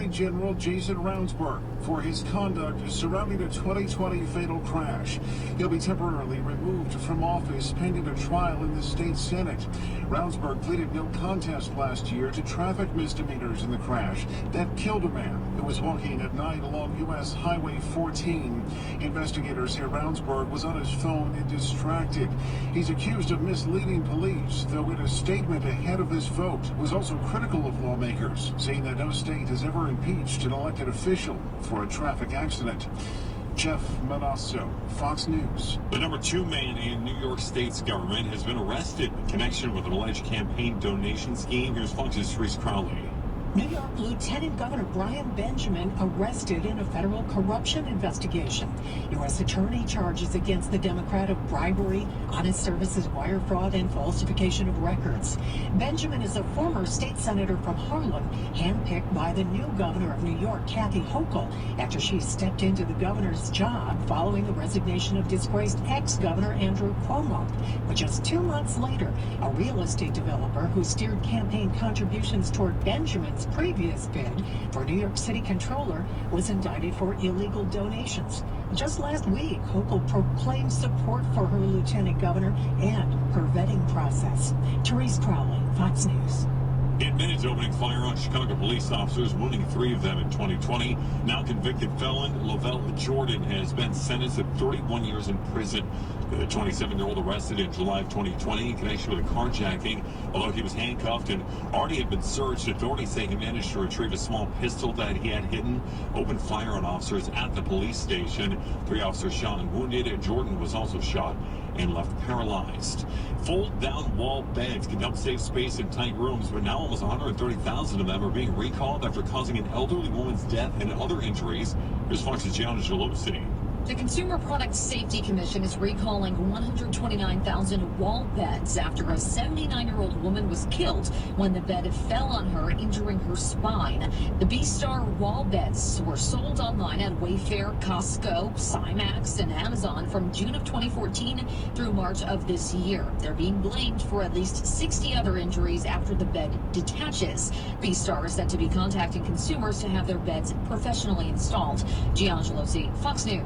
Attorney General Jason Ravnsborg for his conduct surrounding the 2020 fatal crash. He'll be temporarily removed from office pending a trial in the state Senate. Ravnsborg pleaded no contest last year to traffic misdemeanors in the crash that killed a man who was walking at night along US Highway 14. Investigators say Ravnsborg was on his phone and distracted. He's accused of misleading police, though in a statement ahead of this vote was also critical of lawmakers, saying that no state has ever impeached an elected official for a traffic accident. Jeff Manasso, Fox News. The number 2 man in New York State's government has been arrested in connection with an alleged campaign donation scheme. Here's Fox's Therese Crowley. New York Lieutenant Governor Brian Benjamin arrested in a federal corruption investigation. U.S. Attorney charges against the Democrat of bribery, honest services wire fraud, and falsification of records. Benjamin is a former state senator from Harlem, handpicked by the new governor of New York, Kathy Hochul, after she stepped into the governor's job following the resignation of disgraced ex-governor Andrew Cuomo. But just 2 months later, a real estate developer who steered campaign contributions toward Benjamin's previous bid for New York City Controller was indicted for illegal donations. Just last week, Hochul proclaimed support for her lieutenant governor and her vetting process. Therese Crowley, Fox News. Admitted to opening fire on Chicago police officers, wounding 3 of them in 2020. Now convicted felon Lavelle Jordan has been sentenced to 31 years in prison. The 27-year-old arrested in July of 2020 in connection with a carjacking. Although he was handcuffed and already had been searched, authorities say he managed to retrieve a small pistol that he had hidden, opened fire on officers at the police station. 3 officers shot and wounded. Jordan was also shot and left paralyzed. Fold-down wall beds can help save space in tight rooms, but now almost 130,000 of them are being recalled after causing an elderly woman's death and other injuries. Here's Fox's Gianna Jalopsy. The Consumer Product Safety Commission is recalling 129,000 wall beds after a 79-year-old woman was killed when the bed fell on her, injuring her spine. The B-Star wall beds were sold online at Wayfair, Costco, Cymax, and Amazon from June of 2014 through March of this year. They're being blamed for at least 60 other injuries after the bed detaches. B-Star is said to be contacting consumers to have their beds professionally installed. Gianna Jalopsy, Fox News.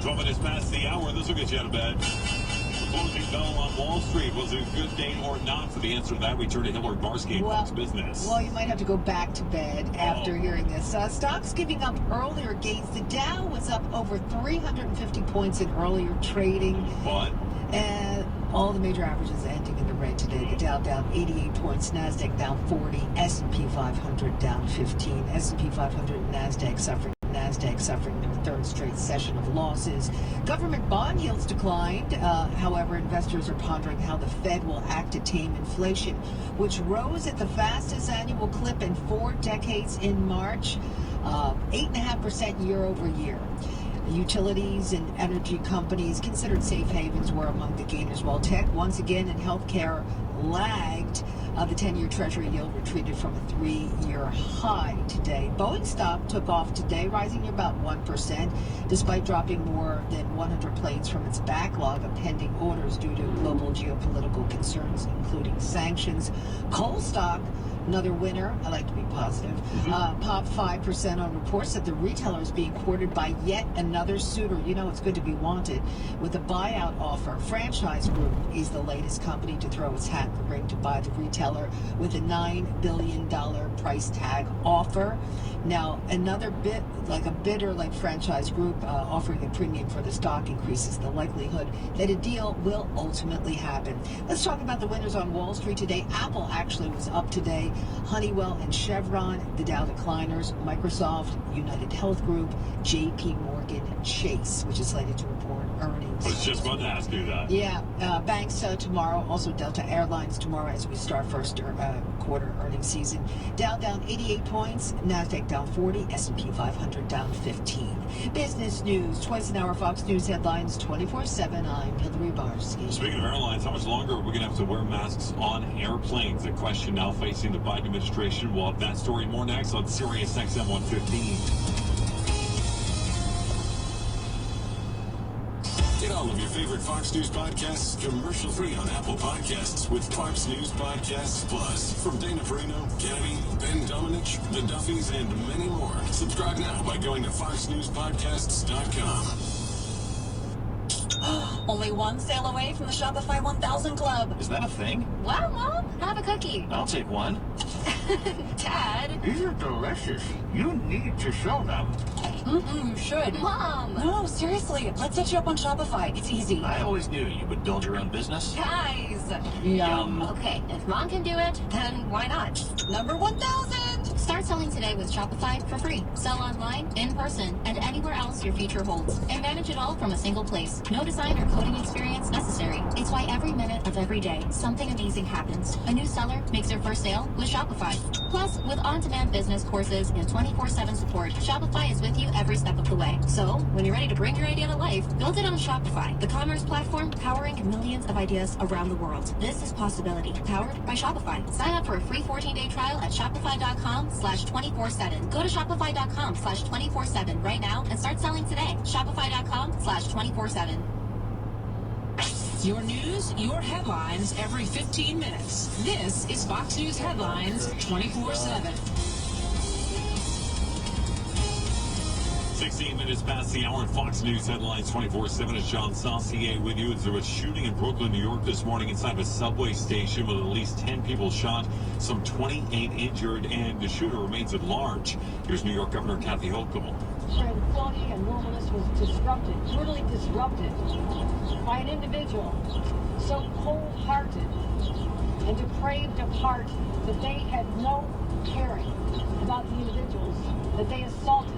12 minutes past the hour. This will get you out of bed. The closing bell on Wall Street. Was it a good day or not? For the answer to that, we turn to Hillary Barsky in Fox Business. Well, you might have to go back to bed after hearing this. Stocks giving up earlier gains. The Dow was up over 350 points in earlier trading. But? And all the major averages ending in the red today. The Dow down 88 points, NASDAQ down 40, S&P 500 down 15, S&P 500 and NASDAQ suffering their 3rd straight session of losses. Government bond yields declined. However, investors are pondering how the Fed will act to tame inflation, which rose at the fastest annual clip in 4 decades in March, 8.5% year over year. Utilities and energy companies considered safe havens were among the gainers, while tech once again and healthcare lagged. The 10-year Treasury yield retreated from a 3-year high today. Boeing stock took off today, rising about 1%, despite dropping more than 100 planes from its backlog of pending orders due to global geopolitical concerns, including sanctions. Coal stock, another winner, I like to be positive, popped 5% on reports that the retailer is being courted by yet another suitor. You know, it's good to be wanted. With a buyout offer, Franchise Group is the latest company to throw its hat in the ring to buy the retailer with a $9 billion price tag offer. Now, another bit, like a bidder like Franchise Group offering a premium for the stock increases the likelihood that a deal will ultimately happen. Let's talk about the winners on Wall Street today. Apple actually was up today. Honeywell and Chevron, the Dow decliners. Microsoft, United Health Group, JP Morgan Chase, which is slated to report earnings. I was just about to ask you that. Yeah, banks tomorrow, also Delta Airlines tomorrow as we start first quarter earnings season. Dow down 88 points, NASDAQ down 40, S&P 500 down 15. Business news, twice an hour Fox News headlines, 24/7. I'm Hillary Barsky. Speaking of airlines, how much longer are we going to have to wear masks on airplanes? A question now facing the Biden administration. We'll have that story more next on Sirius XM 115. Get all of your favorite Fox News podcasts commercial-free on Apple Podcasts with Fox News Podcasts Plus. From Dana Perino, Kennedy, Ben Domenech, The Duffys, and many more. Subscribe now by going to foxnewspodcasts.com. Only one sale away from the Shopify 1000 Club. Is that a thing? Wow, Mom, have a cookie. I'll take one. Dad. These are delicious. You need to show them. You should. Mom. No, seriously. Let's set you up on Shopify. It's easy. I always knew you would build your own business. Guys. Yum. Okay, if Mom can do it, then why not? Number 1000. Start selling today with Shopify for free. Sell online, in person, and anywhere else your future holds. And manage it all from a single place. No design or coding experience necessary. It's why every minute of every day, something amazing happens. A new seller makes their first sale with Shopify. Plus, with on-demand business courses and 24/7 support, Shopify is with you every step of the way. So, when you're ready to bring your idea to life, build it on Shopify, the commerce platform powering millions of ideas around the world. This is possibility, powered by Shopify. Sign up for a free 14-day trial at shopify.com/247. Go to shopify.com/247 right now and start selling today. Shopify.com/247. Your news, your headlines every 15 minutes. This is Fox News Headlines 24/7. 16 minutes past the hour in Fox News Headlines 24/7 is John Saucier with you. There was shooting in Brooklyn, New York this morning inside a subway station with at least 10 people shot, some 28 injured, and the shooter remains at large. Here's New York Governor Kathy Hochul. Tranquility and normalness was disrupted, brutally disrupted by an individual so cold-hearted and depraved of heart that they had no caring about the individuals that they assaulted.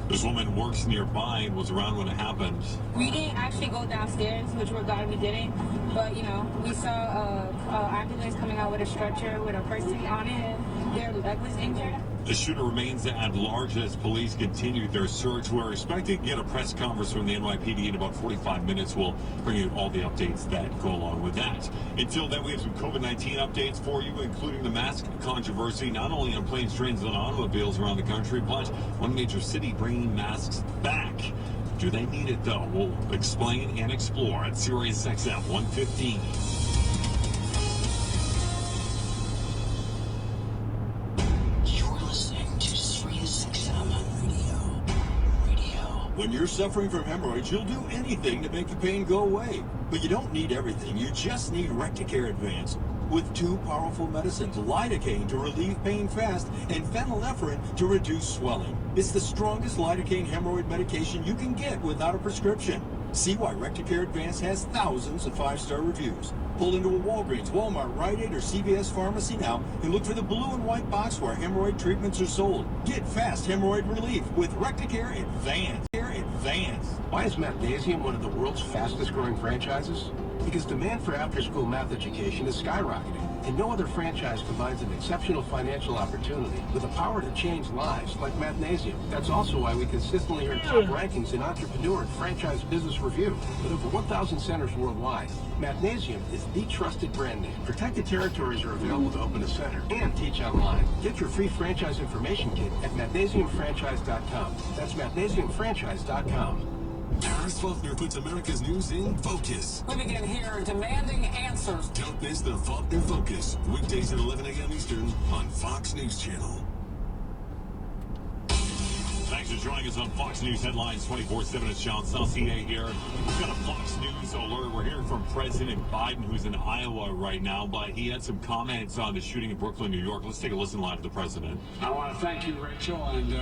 This woman works nearby and was around when it happened. We didn't actually go downstairs, which we're glad we didn't. But, you know, we saw an ambulance coming out with a stretcher with a person on it. Their leg was injured. The shooter remains at large as police continue their search. We're expecting to get a press conference from the NYPD in about 45 minutes. We'll bring you all the updates that go along with that. Until then, we have some COVID-19 updates for you, including the mask controversy, not only on planes, trains, and automobiles around the country, but one major city bringing masks back. Do they need it, though? We'll explain and explore at Sirius XM 115. When you're suffering from hemorrhoids, you'll do anything to make the pain go away. But you don't need everything. You just need Recticare Advance. With two powerful medicines, lidocaine to relieve pain fast and phenylephrine to reduce swelling. It's the strongest lidocaine hemorrhoid medication you can get without a prescription. See why Recticare Advance has thousands of 5-star reviews. Pull into a Walgreens, Walmart, Rite Aid, or CVS pharmacy now and look for the blue and white box where hemorrhoid treatments are sold. Get fast hemorrhoid relief with Recticare Advance. Why is Mathnasium one of the world's fastest growing franchises? Because demand for after-school math education is skyrocketing, and no other franchise combines an exceptional financial opportunity with the power to change lives like Mathnasium. That's also why we consistently earn top rankings in Entrepreneur and Franchise Business Review. With over 1,000 centers worldwide, Mathnasium is the trusted brand name. Protected territories are available to open a center and teach online. Get your free franchise information kit at mathnasiumfranchise.com. That's mathnasiumfranchise.com. Paris Faulkner puts America's news in focus. We begin here demanding answers. Don't miss the Faulkner Focus, weekdays at 11 a.m. Eastern on Fox News Channel. Thanks for joining us on Fox News Headlines 24/7. It's John Saucier here. We've got a Fox News alert. We're hearing from President Biden, who's in Iowa right now, but he had some comments on the shooting in Brooklyn, New York. Let's take a listen live to the president. I want to thank you, Rachel, and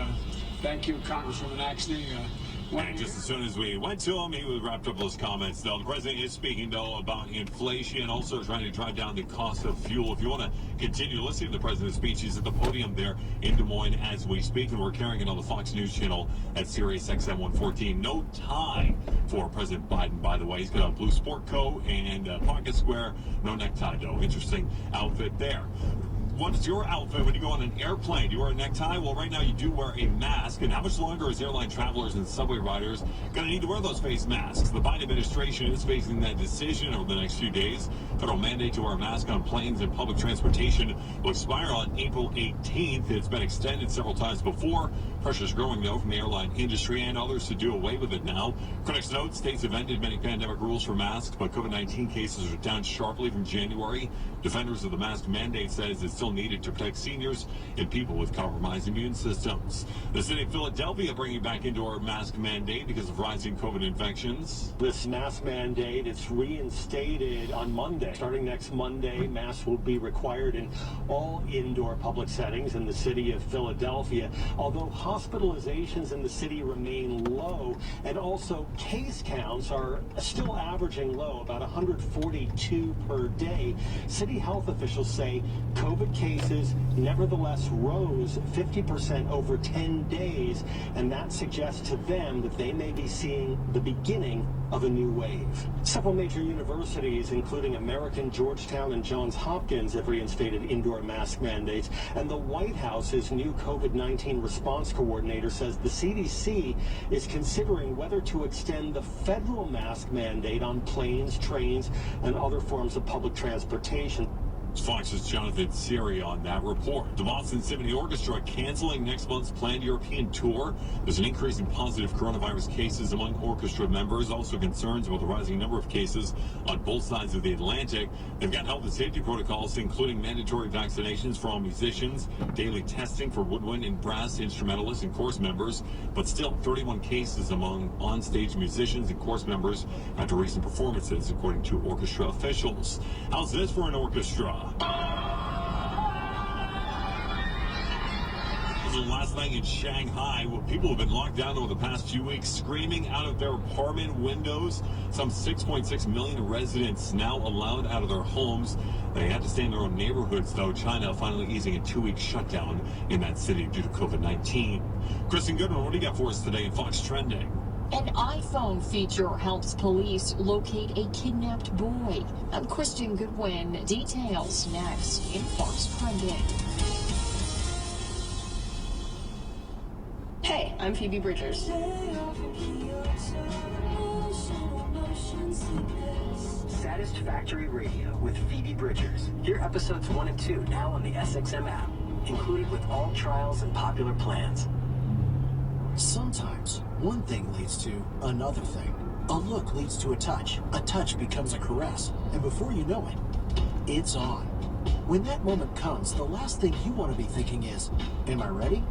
thank you, Congresswoman Axney. And just as soon as we went to him, he wrapped up those comments. Though the president is speaking, though, about inflation, also trying to drive down the cost of fuel. If you want to continue listening to the president's speech, he's at the podium there in Des Moines as we speak, and we're carrying it on the Fox News channel at Sirius XM 114. No tie for President Biden, by the way. He's got a blue sport coat and a pocket square, no necktie, though. Interesting outfit there. What is your outfit when you go on an airplane? Do you wear a necktie? Well, right now you do wear a mask. And how much longer is airline travelers and subway riders going to need to wear those face masks? The Biden administration is facing that decision over the next few days. Federal mandate to wear a mask on planes and public transportation will expire on April 18th. It's been extended several times before. Pressure's growing, though, from the airline industry and others to do away with it now. Critics note states have ended many pandemic rules for masks, but COVID-19 cases are down sharply from January. Defenders of the mask mandate says it's still needed to protect seniors and people with compromised immune systems. The city of Philadelphia bringing back indoor mask mandate because of rising COVID infections. This mask mandate, it's reinstated on Monday. Starting next Monday, masks will be required in all indoor public settings in the city of Philadelphia. Although hospitalizations in the city remain low, and also case counts are still averaging low, about 142 per day, city health officials say COVID cases nevertheless rose 50% over 10 days, and that suggests to them that they may be seeing the beginning of a new wave. Several major universities, including American, Georgetown, and Johns Hopkins, have reinstated indoor mask mandates, and the White House's new COVID-19 response coordinator says the CDC is considering whether to extend the federal mask mandate on planes, trains, and other forms of public transportation. Fox's Jonathan Siri on that report. The Boston Symphony Orchestra canceling next month's planned European tour. There's an increase in positive coronavirus cases among orchestra members. Also concerns about the rising number of cases on both sides of the Atlantic. They've got health and safety protocols, including mandatory vaccinations for all musicians, daily testing for woodwind and brass instrumentalists and chorus members, but still 31 cases among onstage musicians and chorus members after recent performances, according to orchestra officials. How's this for an orchestra? Last night in Shanghai, where people have been locked down over the past few weeks, screaming out of their apartment windows. Some 6.6 million residents now allowed out of their homes. They had to stay in their own neighborhoods, though. China finally easing a 2-week shutdown in that city due to COVID-19. Kristen Goodman, what do you got for us today in Fox Trending? An iPhone feature helps police locate a kidnapped boy. I'm Kristen Goodwin. Details next in Fox Trending. Hey, I'm Phoebe Bridgers. Satisfactory Radio with Phoebe Bridgers. Hear episodes 1 and 2 now on the SXM app, included with all trials and popular plans. Sometimes one thing leads to another thing. A look leads to a touch becomes a caress, and before you know it, it's on. When that moment comes, the last thing you want to be thinking is, am I ready?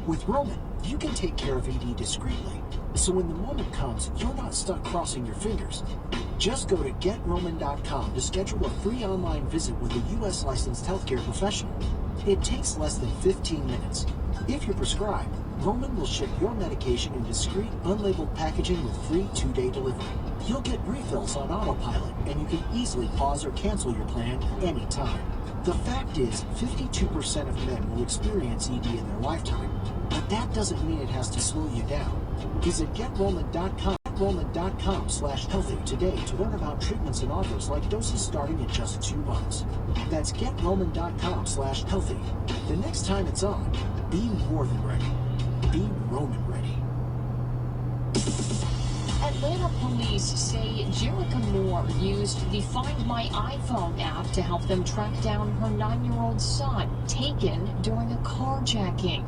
With Roman, you can take care of ED discreetly, so when the moment comes, you're not stuck crossing your fingers. Just go to GetRoman.com to schedule a free online visit with a US licensed healthcare professional. It takes less than 15 minutes. If you're prescribed, Roman will ship your medication in discreet, unlabeled packaging with free 2-day delivery. You'll get refills on autopilot, and you can easily pause or cancel your plan anytime. The fact is, 52% of men will experience ED in their lifetime, but that doesn't mean it has to slow you down. Visit GetRoman.com/healthy today to learn about treatments and offers like doses starting at just 2 months. That's GetRoman.com/healthy. The next time it's on, be more than ready. Be Roman ready. Atlanta police say Jerica Moore used the Find My iPhone app to help them track down her 9-year-old son, taken during a carjacking.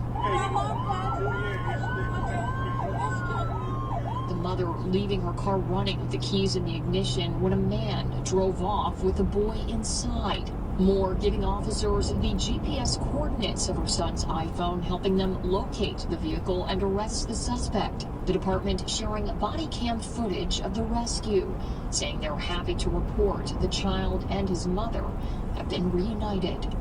The mother leaving her car running with the keys in the ignition when a man drove off with a boy inside. Moore giving officers the GPS coordinates of her son's iPhone, helping them locate the vehicle and arrest the suspect. The department sharing body cam footage of the rescue, saying they're happy to report the child and his mother have been reunited.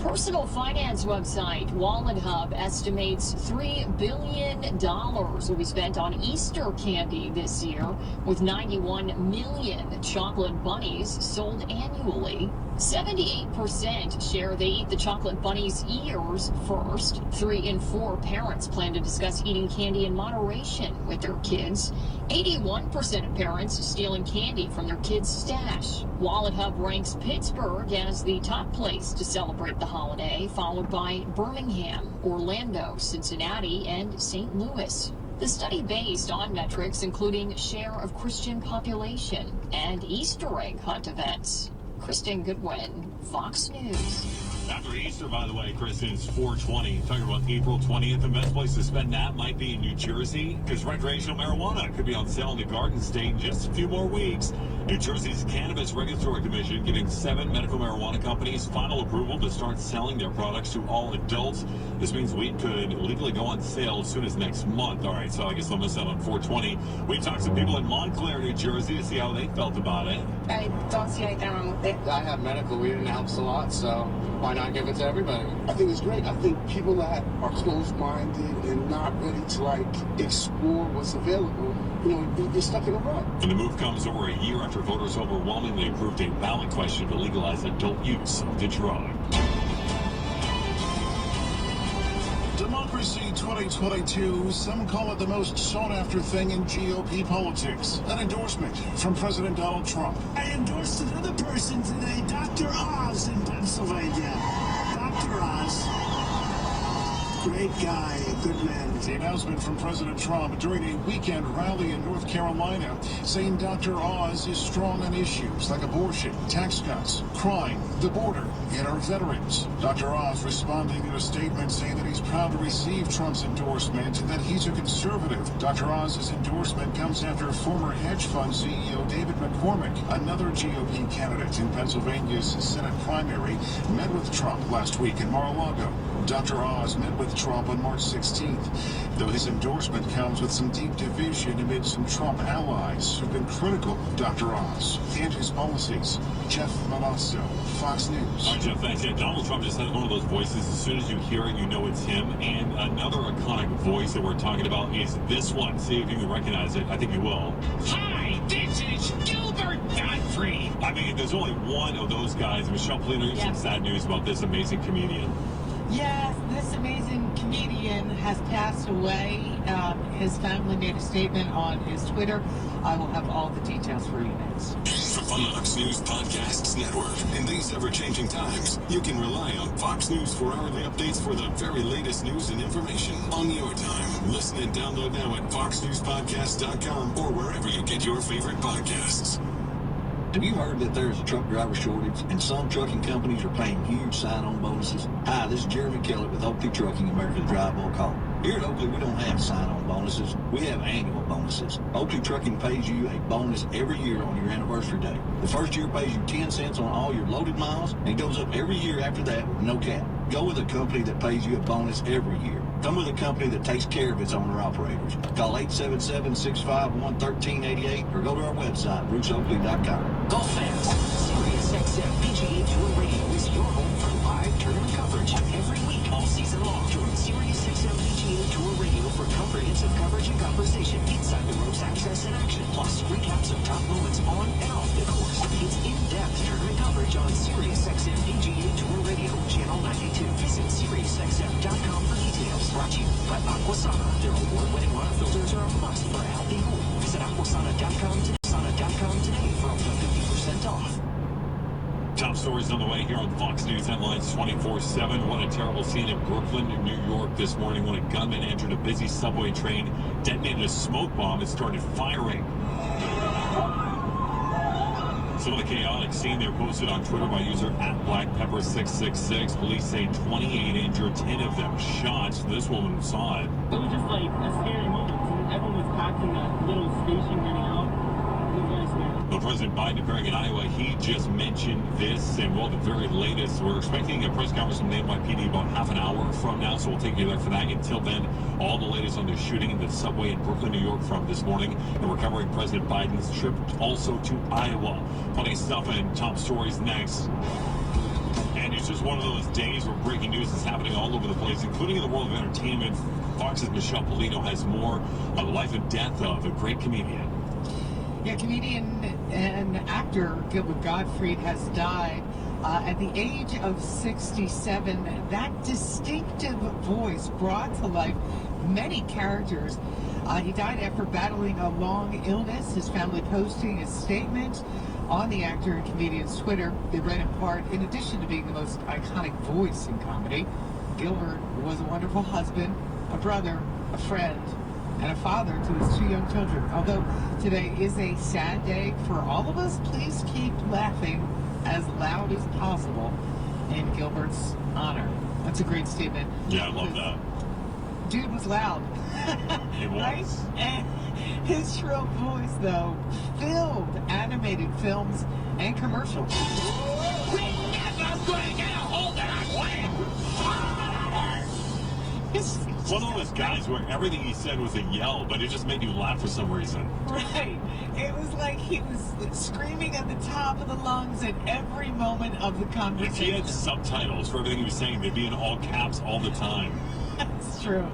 Personal finance website Wallet Hub estimates $3 billion will be spent on Easter candy this year, with 91 million chocolate bunnies sold annually. 78% share they eat the chocolate bunny's ears first. 3 in 4 parents plan to discuss eating candy in moderation with their kids. 81% of parents stealing candy from their kids' stash. Wallet Hub ranks Pittsburgh as the top place to celebrate the holiday, followed by Birmingham, Orlando, Cincinnati, and St. Louis. The study based on metrics including share of Christian population and Easter egg hunt events. Kristen Goodwin, Fox News. After Easter, by the way, Kristen, it's 420. Talking about April 20th. The best place to spend that might be in New Jersey, because recreational marijuana could be on sale in the Garden State in just a few more weeks. New Jersey's Cannabis Regulatory Commission giving 7 medical marijuana companies final approval to start selling their products to all adults. This means weed could legally go on sale as soon as next month. All right, so I guess they'll miss out on 420. We talked to people in Montclair, New Jersey, to see how they felt about it. I don't see anything wrong with it. I have medical weed and it helps a lot, so why not give it to everybody? I think it's great. I think people that are closed-minded and not ready to explore what's available, you're stuck in a rut. And the move comes over a year after voters overwhelmingly approved a ballot question to legalize adult use of the drug. Democracy 2022, some call it the most sought-after thing in GOP politics. An endorsement from President Donald Trump. I endorsed another person today, Dr. Oz in Pennsylvania. Dr. Oz. Great guy, a good man. The announcement from President Trump during a weekend rally in North Carolina, saying Dr. Oz is strong on issues like abortion, tax cuts, crime, the border, and our veterans. Dr. Oz responding in a statement saying that he's proud to receive Trump's endorsement and that he's a conservative. Dr. Oz's endorsement comes after former hedge fund CEO David McCormick, another GOP candidate in Pennsylvania's Senate primary, met with Trump last week in Mar-a-Lago. Dr. Oz met with Trump on March 16th, though his endorsement comes with some deep division amid some Trump allies who've been critical of Dr. Oz and his policies. Jeff Milazzo, Fox News. All right, Jeff, thanks. Yeah, Donald Trump just has one of those voices. As soon as you hear it, you know it's him. And another iconic voice that we're talking about is this one. See if you can recognize it. I think you will. Hi, this is Gilbert Godfrey. I mean, there's only one of those guys. Michelle Polino, some sad news about this amazing comedian. Yes, this amazing comedian has passed away. His family made a statement on his Twitter. I will have all the details for you next. The Fox News Podcasts Network. In these ever-changing times, you can rely on Fox News for hourly updates for the very latest news and information on your time. Listen and download now at foxnewspodcast.com or wherever you get your favorite podcasts. Have you heard that there's a truck driver shortage and some trucking companies are paying huge sign-on bonuses? Hi, this is Jeremy Kelly with Oakley Trucking, America's Dry Bulk Hauler. Here at Oakley, we don't have sign-on bonuses. We have annual bonuses. Oakley Trucking pays you a bonus every year on your anniversary day. The first year pays you 10 cents on all your loaded miles, and it goes up every year after that with no cap. Go with a company that pays you a bonus every year. Come with a company that takes care of its owner-operators. Call 877-651-1388 or go to our website, bruceoakley.com. Golf fans, SiriusXM PGA Tour Radio is your home for live tournament coverage every week, all season long. Join SiriusXM PGA Tour Radio for comprehensive coverage and conversation, inside the ropes access and action, plus recaps of top moments on and off the course. It's in-depth tournament coverage on SiriusXM PGA Tour Radio, Channel 92. Visit SiriusXM.com for details. Brought to you by Aquasana. Their award-winning water filters are a must for a healthy home. Visit Aquasana.com today for up to 50% off. Top stories on the way here on Fox News Headlines 24/7. What a terrible scene in Brooklyn, New York this morning when a gunman entered a busy subway train, detonated a smoke bomb, and started firing. Some of the chaotic scene there posted on Twitter by user @BlackPepper666. Police say 28 injured, 10 of them shot. This woman saw it. It was just like a scary moment. Everyone was packed in that little station getting out. It was very scary. Well, President Biden appearing in Iowa, he just mentioned this, and well, the very latest. We're expecting a press conference from the NYPD about half an hour from now, so we'll take you there for that. Until then, all the latest on the shooting in the subway in Brooklyn, New York from this morning, and we're covering President Biden's trip also to Iowa. Plenty of stuff and top stories next. And it's just one of those days where breaking news is happening all over the place, including in the world of entertainment. Fox's Michelle Polino has more on the life and death of a great comedian. Yeah, comedian and actor Gilbert Gottfried has died at the age of 67. That distinctive voice brought to life many characters. He died after battling a long illness. His family posting a statement on the actor and comedian's Twitter. They read in part, in addition to being the most iconic voice in comedy, Gilbert was a wonderful husband, a brother, a friend, and a father to his 2 young children. Although today is a sad day for all of us, please keep laughing as loud as possible. in Gilbert's honor. That's a great statement. Yeah, I love that. Dude was loud. It was. Right? And his shrill voice, though, filled animated films and commercials. One of those guys where everything he said was a yell, but it just made you laugh for some reason. Right. It was like he was screaming at the top of the lungs at every moment of the conversation. If he had subtitles for everything he was saying, they'd be in all caps all the time. That's true.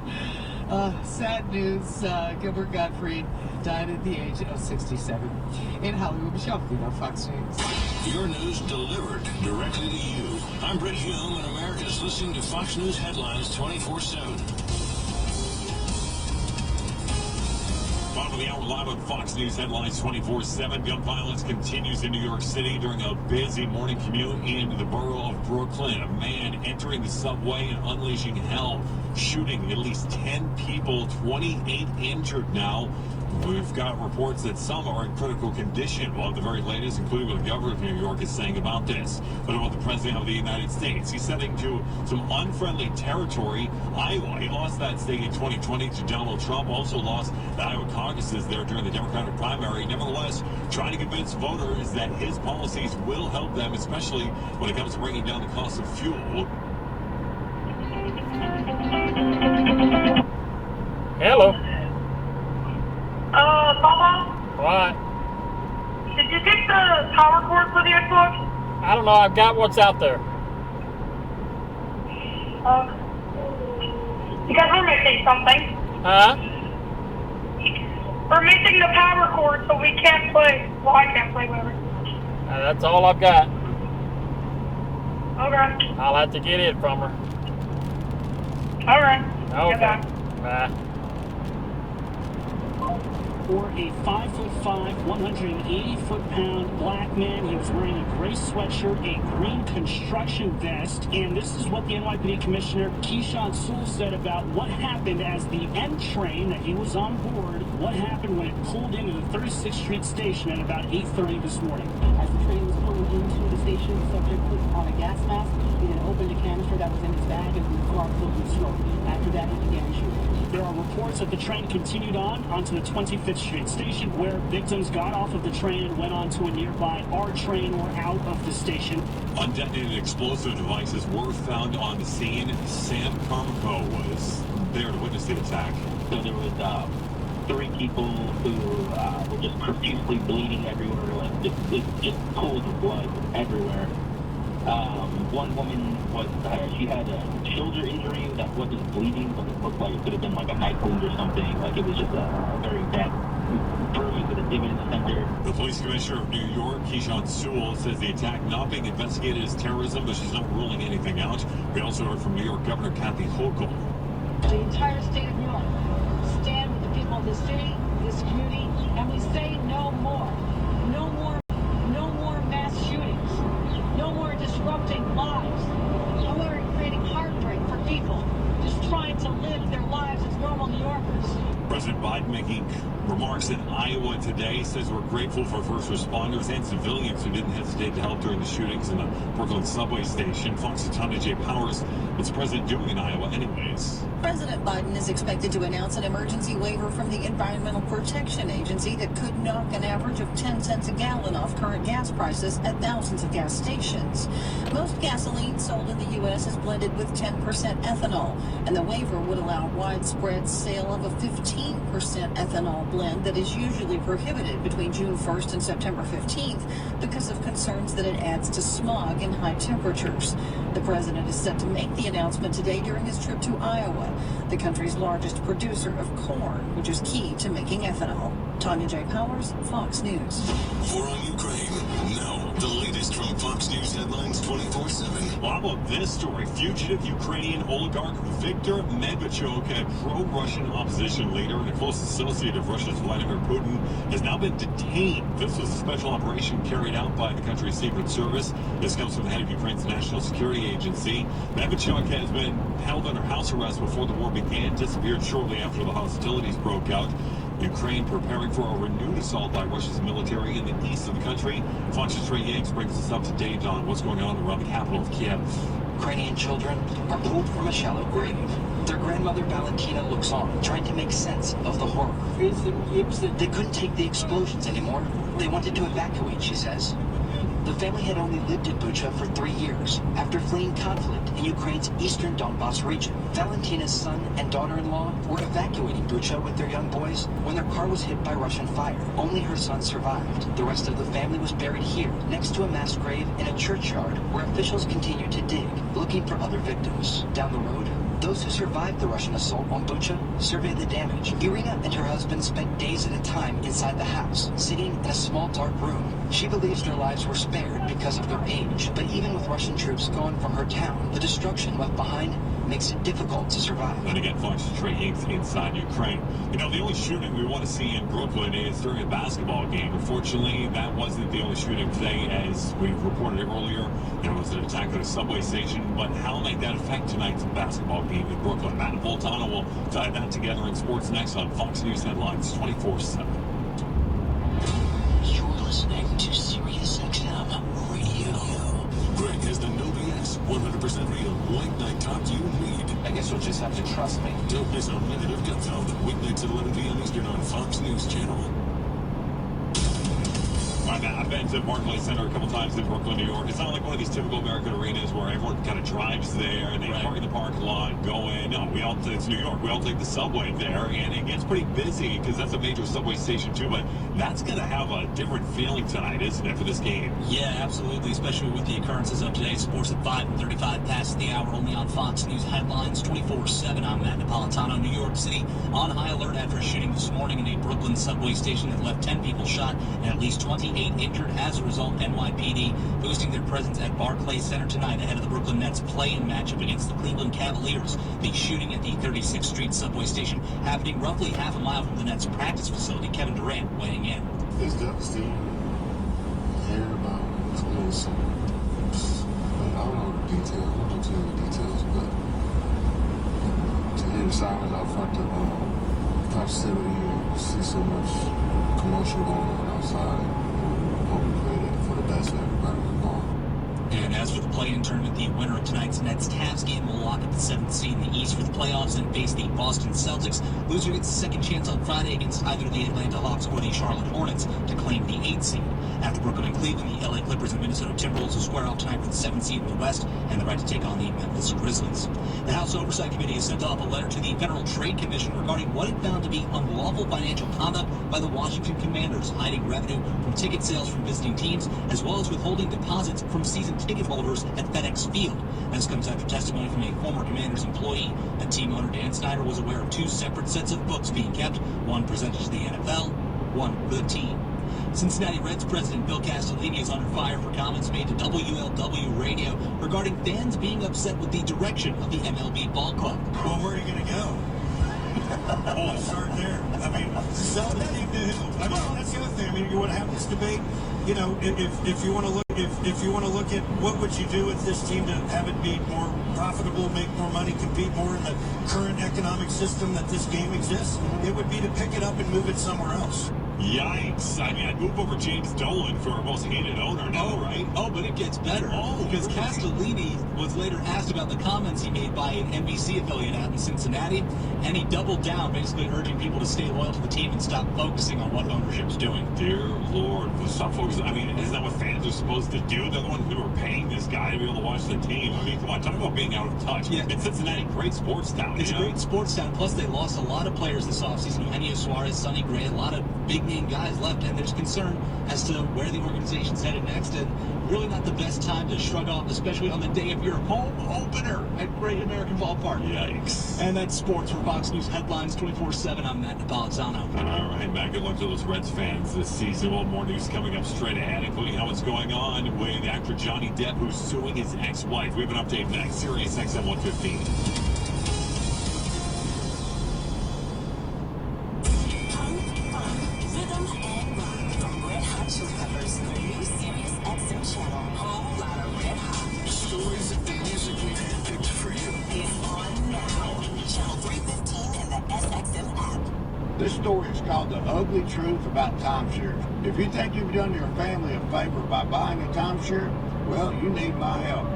Sad news. Gilbert Gottfried died at the age of 67 in Hollywood. Michelle Feed on Fox News. Your news delivered directly to you. I'm Brett Hume, and America's listening to Fox News headlines 24/7. Bottom of the hour, live on Fox News headlines 24/7. Gun violence continues in New York City during a busy morning commute into the borough of Brooklyn. A man entering the subway and unleashing hell, shooting at least 10 people, 28 injured now. We've got reports that some are in critical condition. Well, the very latest, including what the governor of New York is saying about this. What about the president of the United States? He's heading to some unfriendly territory. Iowa, he lost that state in 2020 to Donald Trump. Also lost the Iowa caucuses there during the Democratic primary. Nevertheless, trying to convince voters that his policies will help them, especially when it comes to bringing down the cost of fuel. Hello. Papa? What? Did you get the power cord for the Xbox? I don't know. I've got what's out there. Because we're missing something. Huh? We're missing the power cord, so we can't play. Well, I can't play, whatever. That's all I've got. Okay. I'll have to get it from her. All right. Okay. Bye. Or a 5'5", 180-foot-pound black man. He was wearing a gray sweatshirt, a green construction vest, and this is what the NYPD Commissioner Keyshawn Sewell said about what happened as the M train that he was on board, what happened when it pulled into the 36th Street station at about 8:30 this morning. As the train was pulling into the station, the subject put on a gas mask. He then opened a canister that was in his bag, and the car filled with smoke. After that, he began shooting. There are reports that the train continued on onto the 25th Street station, where victims got off of the train and went on to a nearby R train or out of the station. Undetonated explosive devices were found on the scene. Sam Carmichael was there to witness the attack. So there was 3 people who were just profusely bleeding everywhere, like just pools of blood everywhere. One woman was, she had a shoulder injury that wasn't bleeding, but it looked like it could have been like a knife wound or something. Like it was just a very bad bruise with a divot in the center. The police commissioner of New York, Keyshawn Sewell, says the attack not being investigated as terrorism, but she's not ruling anything out. We also heard from New York Governor Kathy Hochul. The entire state of New York stand with the people of this city, this community, and we say no more. No more mass shootings. No more disrupting lives. No more creating heartbreak for people just trying to live their lives as normal New Yorkers. President Biden making remarks in Iowa today, says we're grateful for first responders and civilians who didn't hesitate to help during the shootings in the Brooklyn subway station. Fox's Tanya J. Powers, what's the president doing in Iowa anyways? President Biden is expected to announce an emergency waiver from the Environmental Protection Agency that could knock an average of 10 cents a gallon off current gas prices at thousands of gas stations. Most gasoline sold in the U.S. is blended with 10% ethanol, and the waiver would allow widespread sale of a 15% ethanol blend that is usually prohibited between June 1st and September 15th because of concerns that it adds to smog and high temperatures. The president is set to make the announcement today during his trip to Iowa, the country's largest producer of corn, which is key to making ethanol. Tanya J. Powers, Fox News. War on Ukraine. Now, the latest from Fox News headlines 24/7. Well, how about this story? Fugitive Ukrainian oligarch Viktor Medvedchuk, a pro-Russian opposition leader and a close associate of Russia's Vladimir Putin, has now been detained. This was a special operation carried out by the country's secret service. This comes from the head of Ukraine's national security agency. Medvedchuk has been held under house arrest before the war began, disappeared shortly after the hostilities broke out. Ukraine preparing for a renewed assault by Russia's military in the east of the country. Fox's Trey Yanks brings us up to date on what's going on around the capital of Kiev. Ukrainian children are pulled from a shallow grave. Their grandmother Valentina looks on, trying to make sense of the horror. They couldn't take the explosions anymore. They wanted to evacuate, she says. The family had only lived in Bucha for 3 years after fleeing conflict in Ukraine's eastern Donbass region. Valentina's son and daughter-in-law were evacuating Bucha with their young boys when their car was hit by Russian fire. Only her son survived. The rest of the family was buried here, next to a mass grave in a churchyard where officials continue to dig, looking for other victims. Down the road, those who survived the Russian assault on Bucha surveyed the damage. Irina and her husband spent days at a time inside the house, sitting in a small dark room. She believes their lives were spared because of their age, but even with Russian troops gone from her town, the destruction left behind makes it difficult to survive. And again, Fox's Trey Yanks inside Ukraine. You know, the only shooting we want to see in Brooklyn is during a basketball game. Unfortunately, that wasn't the only shooting today, as we reported earlier. There was an attack at a subway station, but how might that affect tonight's basketball game in Brooklyn? Matt Voltano will tie that together in Sports Next on Fox News Headlines 24/7. You're listening to Sirius XM Radio. Greg has the no BS, 100% real, late night talk you need. I guess you'll just have to trust me. Don't miss a minute of Gutfeld, weeknights at 11 p.m. Eastern on Fox News Channel. I've been to Barclays Center a couple times in Brooklyn, New York. It's not like one of these typical American arenas where everyone kind of drives there and they park in the parking lot, go in. No, it's New York. We all take the subway there, and it gets pretty busy because that's a major subway station too. But that's going to have a different feeling tonight, isn't it, for this game? Yeah, absolutely, especially with the occurrences of today. Sports at 5:35 past the hour, only on Fox News Headlines 24/7. I'm Matt Napolitano. New York City on high alert after a shooting this morning in a Brooklyn subway station that left 10 people shot and at least 28 injured. As a result, NYPD boosting their presence at Barclays Center tonight ahead of the Brooklyn Nets play-in matchup against the Cleveland Cavaliers. The shooting at the 36th Street subway station happening roughly half a mile from the Nets practice facility. Kevin Durant weighing in. It's devastating. Hear about Wilson. I don't know the details. I don't know too many details, but to hear the sirens out front of proximity and see so much commotion going on outside. For the best for everybody involved. And as for the play-in tournament, the winner of tonight's Nets-Cavs game will lock up the 7th seed in the East for the playoffs and face the Boston Celtics. Loser gets a second chance on Friday against either the Atlanta Hawks or the Charlotte Hornets to claim the 8th seed. After Brooklyn and Cleveland, the LA Clippers and Minnesota Timberwolves will square off tonight for the 7th seed in the West and the right to take on the Memphis Grizzlies. The House Oversight Committee has sent off a letter to the Federal Trade Commission regarding what it found to be unlawful financial conduct by the Washington Commanders, hiding revenue from ticket sales from visiting teams, as well as withholding deposits from season ticket holders at FedEx Field. This comes after testimony from a former Commanders employee that team owner Dan Snyder was aware of 2 separate sets of books being kept, one presented to the NFL, one for the team. Cincinnati Reds president Bill Castellini is under fire for comments made to WLW Radio regarding fans being upset with the direction of the MLB ball club. Well, where are you going to go? I'll start there. I mean, sell the team to who? I mean, that's the other thing. I mean, you want to have this debate. You know, if you want to look, if you want to look at what would you do with this team to have it be more profitable, make more money, compete more in the current economic system that this game exists, it would be to pick it up and move it somewhere else. Yikes. I mean, I'd move over James Dolan for our most hated owner now, right? Oh, but it gets better. Because Castellini was later asked about the comments he made by an NBC affiliate out in Cincinnati, and he doubled down, basically urging people to stay loyal to the team and stop focusing on what ownership's doing. Dear Lord, stop focusing. I mean, isn't that what fans are supposed to do? They're the ones who are paying this guy to be able to watch the team. I mean, come on, talk about being out of touch. Yeah. It's Cincinnati, great sports town. It's a great sports town. Plus, they lost a lot of players this offseason. Eugenio Suarez, Sonny Gray, a lot of big-name guys left, and there's concern as to where the organization's headed next, and really not the best time to shrug off, especially on the day of your home opener at Great American Ballpark. Yikes. And that's sports for Fox News Headlines 24/7. I'm Matt Napolitano. All right, Matt, good luck to those Reds fans this season. Well, more news coming up straight ahead, including how it's going on with actor Johnny Depp, who's suing his ex-wife. We have an update next. Sirius XM 115. Stories of the music we've handpicked for you. Is on now. Channel 315 and the SXM app. This story is called The Ugly Truth About Timeshares. If you think you've done your family a favor by buying a timeshare, well, you need my help.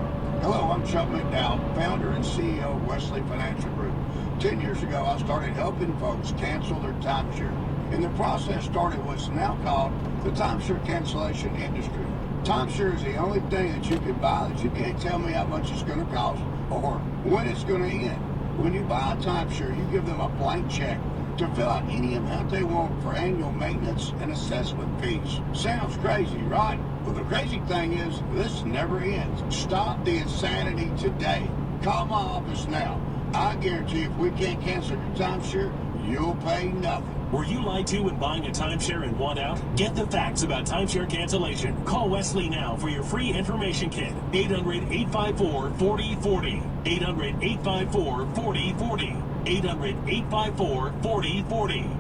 Hello, I'm Chuck McDowell, founder and CEO of Wesley Financial Group. 10 years ago, I started helping folks cancel their timeshare. And the process started what's now called the timeshare cancellation industry. Timeshare is the only thing that you can buy that you can't tell me how much it's going to cost or when it's going to end. When you buy a timeshare, you give them a blank check to fill out any amount they want for annual maintenance and assessment fees. Sounds crazy, right? Well, the crazy thing is, this never ends. Stop the insanity today. Call my office now. I guarantee if we can't cancel your timeshare, you'll pay nothing. Were you lied to when buying a timeshare and want out? Get the facts about timeshare cancellation. Call Wesley now for your free information kit. 800-854-4040. 800-854-4040. 800-854-4040.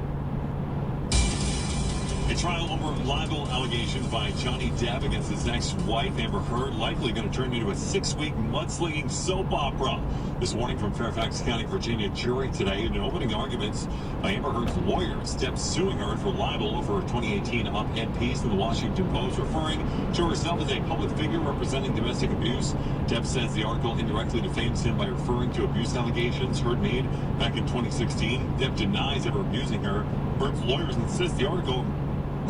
A trial over libel allegations by Johnny Depp against his ex-wife Amber Heard likely going to turn into a 6-week mudslinging soap opera. This morning from Fairfax County, Virginia jury today in opening arguments by Amber Heard's lawyers. Depp suing her for libel over her 2018 op-ed piece in the Washington Post, referring to herself as a public figure representing domestic abuse. Depp says the article indirectly defames him by referring to abuse allegations Heard made back in 2016. Depp denies ever abusing her. Heard's lawyers insist the article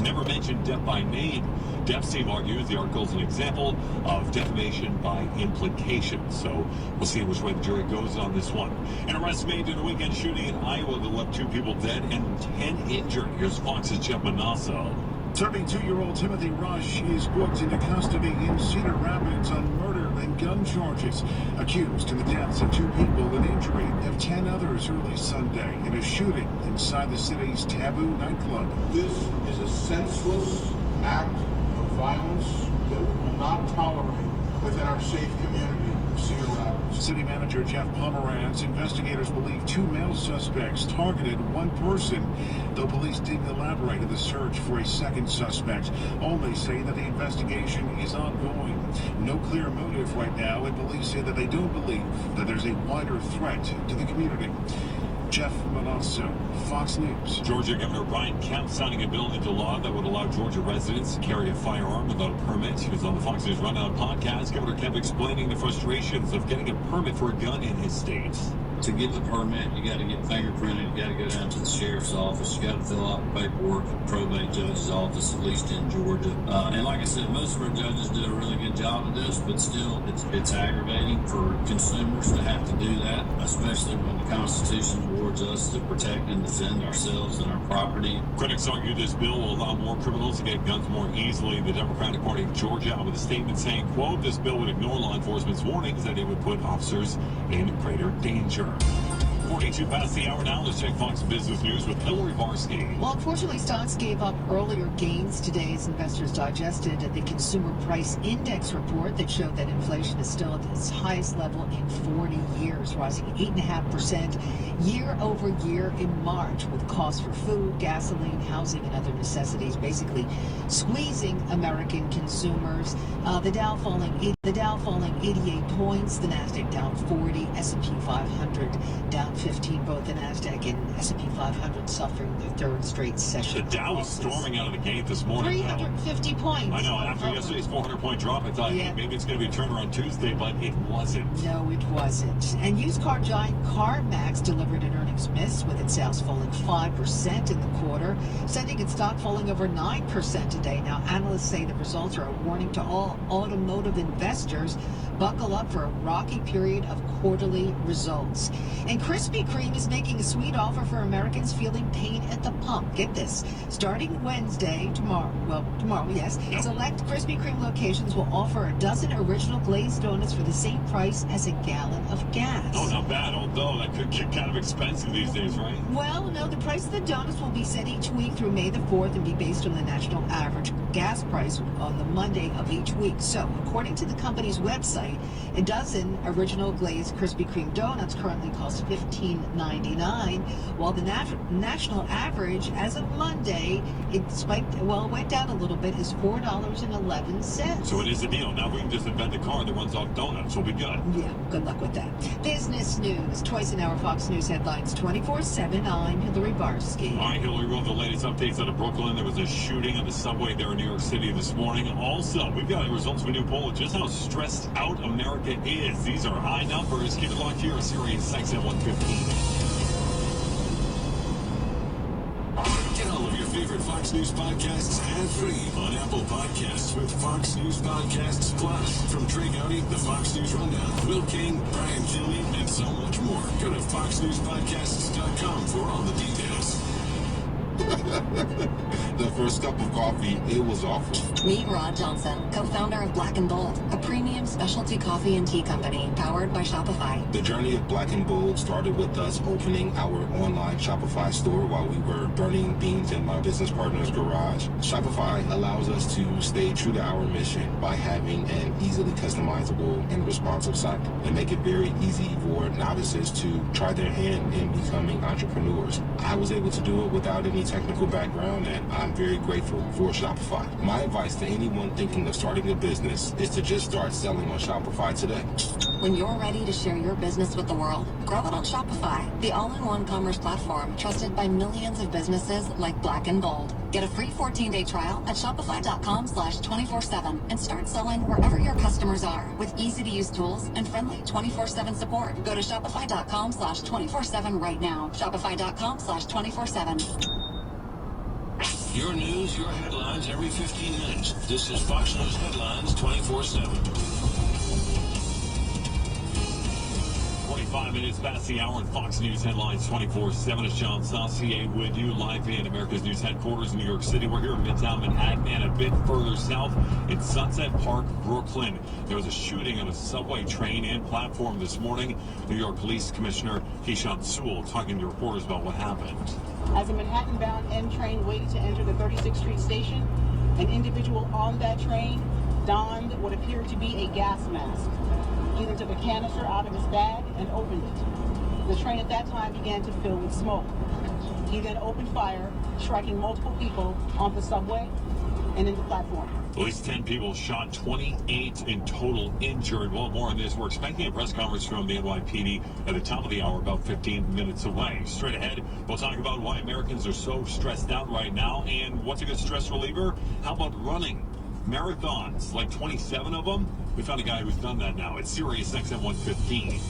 never mentioned Depp by name. Depp's team argues the article is an example of defamation by implication. So we'll see which way the jury goes on this one. An arrest made in a weekend shooting in Iowa that left 2 people dead and 10 injured. Here's Fox's Jeff Manasso. 32-year-old Timothy Rush is booked into custody in Cedar Rapids on murder and gun charges, accused in the deaths of 2 people and injury of 10 others early Sunday in a shooting inside the city's Taboo nightclub. This is a senseless act of violence that we will not tolerate within our safe community of Cedar Rapids. City Manager Jeff Pomeranz, investigators believe 2 male suspects targeted 1 person, though police didn't elaborate in the search for a second suspect. Only say that the investigation is ongoing. No clear motive right now, and police say that they don't believe that there's a wider threat to the community. Jeff Manasso, Fox News. Georgia Governor Brian Kemp signing a bill into law that would allow Georgia residents to carry a firearm without a permit. He was on the Fox News Rundown podcast. Governor Kemp explaining the frustrations of getting a permit for a gun in his state. To get the permit, you got to get fingerprinted, you got to go down to the sheriff's office, you got to fill out the paperwork at the probate judge's office, at least in Georgia. And like I said, most of our judges do a really good job of this, but still, it's aggravating for consumers to have to do that, especially when the Constitution awards us to protect and defend ourselves and our property. Critics argue this bill will allow more criminals to get guns more easily. The Democratic Party of Georgia out with a statement saying, quote, this bill would ignore law enforcement's warnings that it would put officers in greater danger. 42 past the hour now. Let's check Fox Business News with Hillary Varsky. Well, unfortunately, stocks gave up earlier gains today as investors digested the Consumer Price Index report that showed that inflation is still at its highest level in 40 years, rising 8.5% year over year in March, with costs for food, gasoline, housing, and other necessities basically squeezing American consumers. The Dow falling 88 points, the Nasdaq down 40, S&P 500 down 15, both the Nasdaq and S&P 500 suffering their 3rd straight session. The Dow was storming out of the gate this morning. 350 points. I know. After yesterday's 400-point drop, I thought, hey, maybe it's going to be a turnaround Tuesday, but it wasn't. No, it wasn't. And used car giant CarMax delivered an earnings miss, with its sales falling 5% in the quarter, sending its stock falling over 9% today. Now, analysts say the results are a warning to all automotive investors. Buckle up for a rocky period of quarterly results. And Krispy Kreme is making a sweet offer for Americans feeling pain at the pump. Get this. Starting Wednesday, tomorrow, yes, select Krispy Kreme locations will offer a dozen original glazed donuts for the same price as a gallon of gas. Oh, not bad, although that could get kind of expensive these days, right? Well, no, the price of the donuts will be set each week through May the 4th and be based on the national average gas price on the Monday of each week. So, according to the company's website, a dozen original glazed Krispy Kreme donuts currently cost $15.99, while the national average as of Monday, it went down a little bit, is $4.11. So it is a deal. Now we can just invent a car that runs off donuts. We'll be good. Yeah, good luck with that. Business news, twice an hour Fox News headlines, 24/7. I'm Hillary Barsky. All right, Hillary, we'll have the latest updates out of Brooklyn. There was a shooting on the subway there in New York City this morning. Also, we've got the results of a new poll of just how stressed out America is. These are high numbers. Keep it locked here. Sirius XM 115. Get all of your favorite Fox News podcasts ad-free on Apple Podcasts with Fox News Podcasts Plus. From Trey County, the Fox News Rundown, Will King, Brian Kilmeade, and so much more. Go to foxnewspodcasts.com for all the details. The first cup of coffee, it was awful. Meet Rod Johnson, co-founder of Black & Bold, a premium specialty coffee and tea company powered by Shopify. The journey of Black & Bold started with us opening our online Shopify store while we were burning beans in my business partner's garage. Shopify allows us to stay true to our mission by having an easily customizable and responsive site and make it very easy for novices to try their hand in becoming entrepreneurs. I was able to do it without any technical background, and I'm very grateful for Shopify. My advice to anyone thinking of starting a business is to just start selling on Shopify today. When you're ready to share your business with the world, grow it on Shopify, the all-in-one commerce platform trusted by millions of businesses like Black & Bold. Get a free 14-day trial at shopify.com/247 and start selling wherever your customers are with easy-to-use tools and friendly 24/7 support. Go to shopify.com/247 right now. Shopify.com/247. Your news, your headlines every 15 minutes. This is Fox News Headlines 24/7. 25 minutes past the hour in Fox News Headlines 24/7. It's John Saucier with you live in America's News headquarters in New York City. We're here in Midtown Manhattan and a bit further south in Sunset Park, Brooklyn. There was a shooting on a subway train and platform this morning. New York Police Commissioner Keyshawn Sewell talking to reporters about what happened. As a Manhattan-bound N train waited to enter the 36th Street station, an individual on that train donned what appeared to be a gas mask. He then took a canister out of his bag and opened it. The train at that time began to fill with smoke. He then opened fire, striking multiple people on the subway and in the platform. At least 10 people shot, 28 in total injured. Well, more on this. We're expecting a press conference from the NYPD at the top of the hour, about 15 minutes away. Straight ahead, we'll talk about why Americans are so stressed out right now and what's a good stress reliever. How about running? Marathons, like 27 of them. We found a guy who's done that now. It's Sirius XM 115.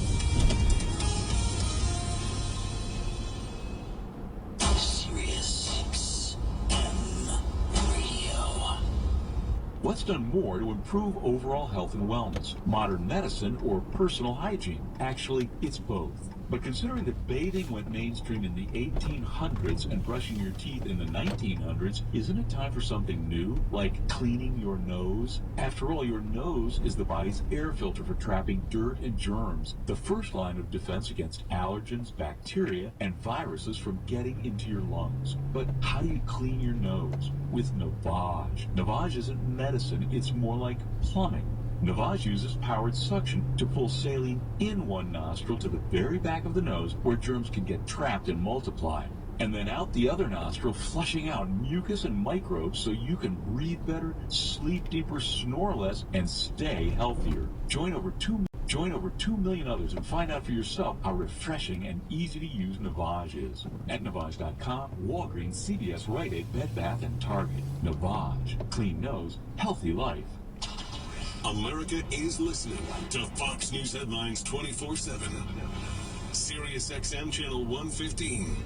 What's done more to improve overall health and wellness? Modern medicine or personal hygiene? Actually, it's both. But considering that bathing went mainstream in the 1800s and brushing your teeth in the 1900s, isn't it time for something new, like cleaning your nose? After all, your nose is the body's air filter for trapping dirt and germs, the first line of defense against allergens, bacteria, and viruses from getting into your lungs. But how do you clean your nose? With Navage. Navage isn't medicine, it's more like plumbing. Navage uses powered suction to pull saline in one nostril to the very back of the nose where germs can get trapped and multiply, and then out the other nostril, flushing out mucus and microbes so you can breathe better, sleep deeper, snore less, and stay healthier. Join over 2 million others and find out for yourself how refreshing and easy to use Navage is. At Navage.com, Walgreens, CVS, Rite Aid, Bed Bath, and Target. Navage. Clean nose, healthy life. America is listening to Fox News Headlines 24/7. Sirius XM Channel 115.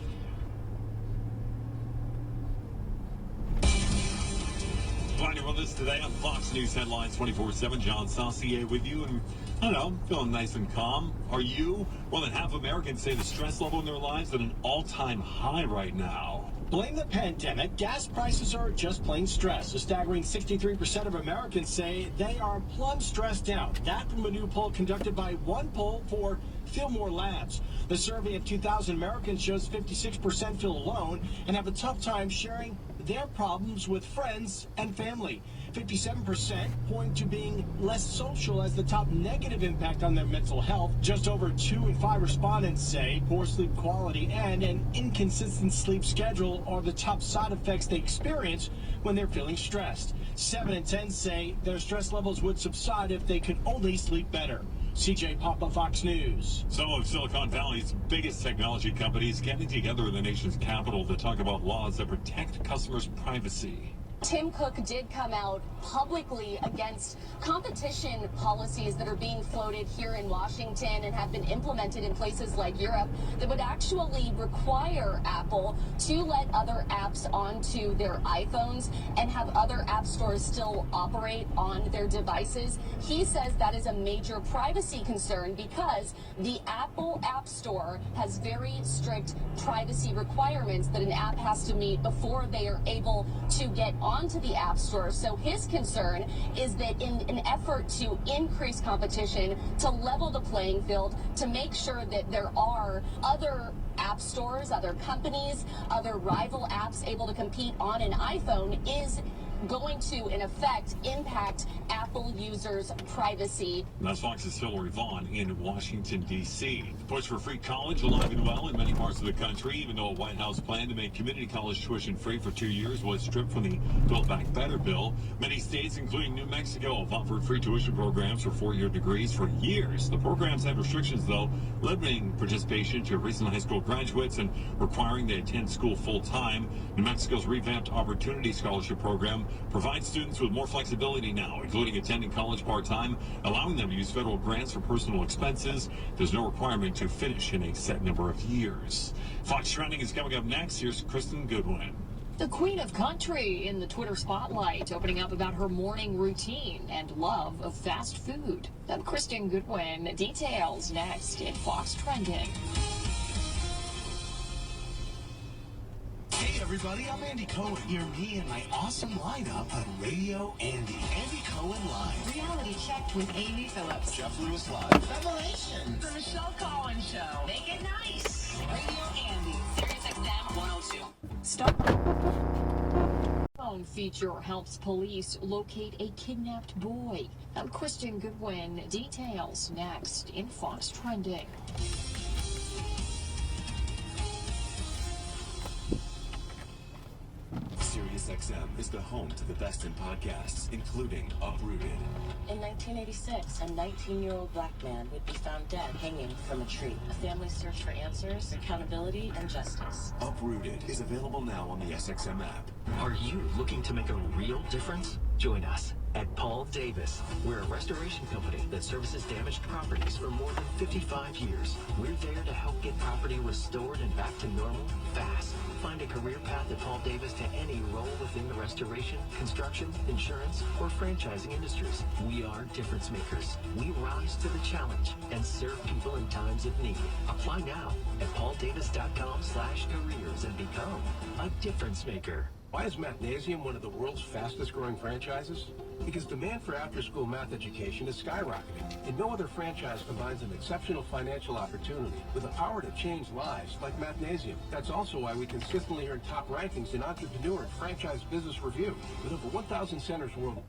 Glad you're with us today on Fox News Headlines 24/7. John Saucier with you, and I don't know, feeling nice and calm. Are you? More than half Americans say the stress level in their lives is at an all-time high right now. Blame the pandemic. Gas prices are just plain stress. A staggering 63% of Americans say they are plumb stressed out. That from a new poll conducted by OnePoll for feel more laughs. The survey of 2,000 Americans shows 56% feel alone and have a tough time sharing their problems with friends and family. 57% point to being less social as the top negative impact on their mental health. Just over 2 in 5 respondents say poor sleep quality and an inconsistent sleep schedule are the top side effects they experience when they're feeling stressed. 7 in 10 say their stress levels would subside if they could only sleep better. CJ Papa, Fox News. Some of Silicon Valley's biggest technology companies getting together in the nation's capital to talk about laws that protect customers' privacy. Tim Cook did come out publicly against competition policies that are being floated here in Washington and have been implemented in places like Europe that would actually require Apple to let other apps onto their iPhones and have other app stores still operate on their devices. He says that is a major privacy concern because the Apple App Store has very strict privacy requirements that an app has to meet before they are able to get onto the App Store. So his concern is that in an effort to increase competition, to level the playing field, to make sure that there are other app stores, other companies, other rival apps able to compete on an iPhone is going to, in effect, impact Apple users' privacy. That's Fox's Hillary Vaughn in Washington, D.C. The push for free college alive and well in many parts of the country, even though a White House plan to make community college tuition free for 2 years was stripped from the Build Back Better bill. Many states, including New Mexico, have offered free tuition programs for 4-year degrees for years. The programs have restrictions, though, limiting participation to recent high school graduates and requiring they attend school full-time. New Mexico's revamped Opportunity Scholarship Program provides students with more flexibility now, including attending college part-time, allowing them to use federal grants for personal expenses. There's no requirement to finish in a set number of years. Fox Trending is coming up next. Here's Kristen Goodwin. The Queen of Country in the Twitter spotlight, opening up about her morning routine and love of fast food. I'm Kristen Goodwin. Details next in Fox Trending. Hey everybody, I'm Andy Cohen. Hear me and my awesome lineup on Radio Andy. Andy Cohen Live. Reality Checked with Amy Phillips. Jeff Lewis Live. Revelations. The Michelle Collins Show. Make it nice. Radio Andy. Sirius XM 102. Stop. Phone feature helps police locate a kidnapped boy. I'm Kristen Goodwin. Details next in Fox Trending. Sirius XM is the home to the best in podcasts, including Uprooted. In 1986, a 19-year-old black man would be found dead hanging from a tree. A family search for answers, accountability, and justice. Uprooted is available now on the SXM app. Are you looking to make a real difference? Join us at Paul Davis. We're a restoration company that services damaged properties for more than 55 years. We're there to help get property restored and back to normal fast. Find a career path at Paul Davis to any role within the restoration, construction, insurance, or franchising industries. We are difference makers. We rise to the challenge and serve people in times of need. Apply now at pauldavis.com/careers and become a difference maker. Why is Mathnasium one of the world's fastest growing franchises? Because demand for after-school math education is skyrocketing, and no other franchise combines an exceptional financial opportunity with the power to change lives like Mathnasium. That's also why we consistently earn top rankings in Entrepreneur and Franchise Business Review with over 1,000 centers worldwide.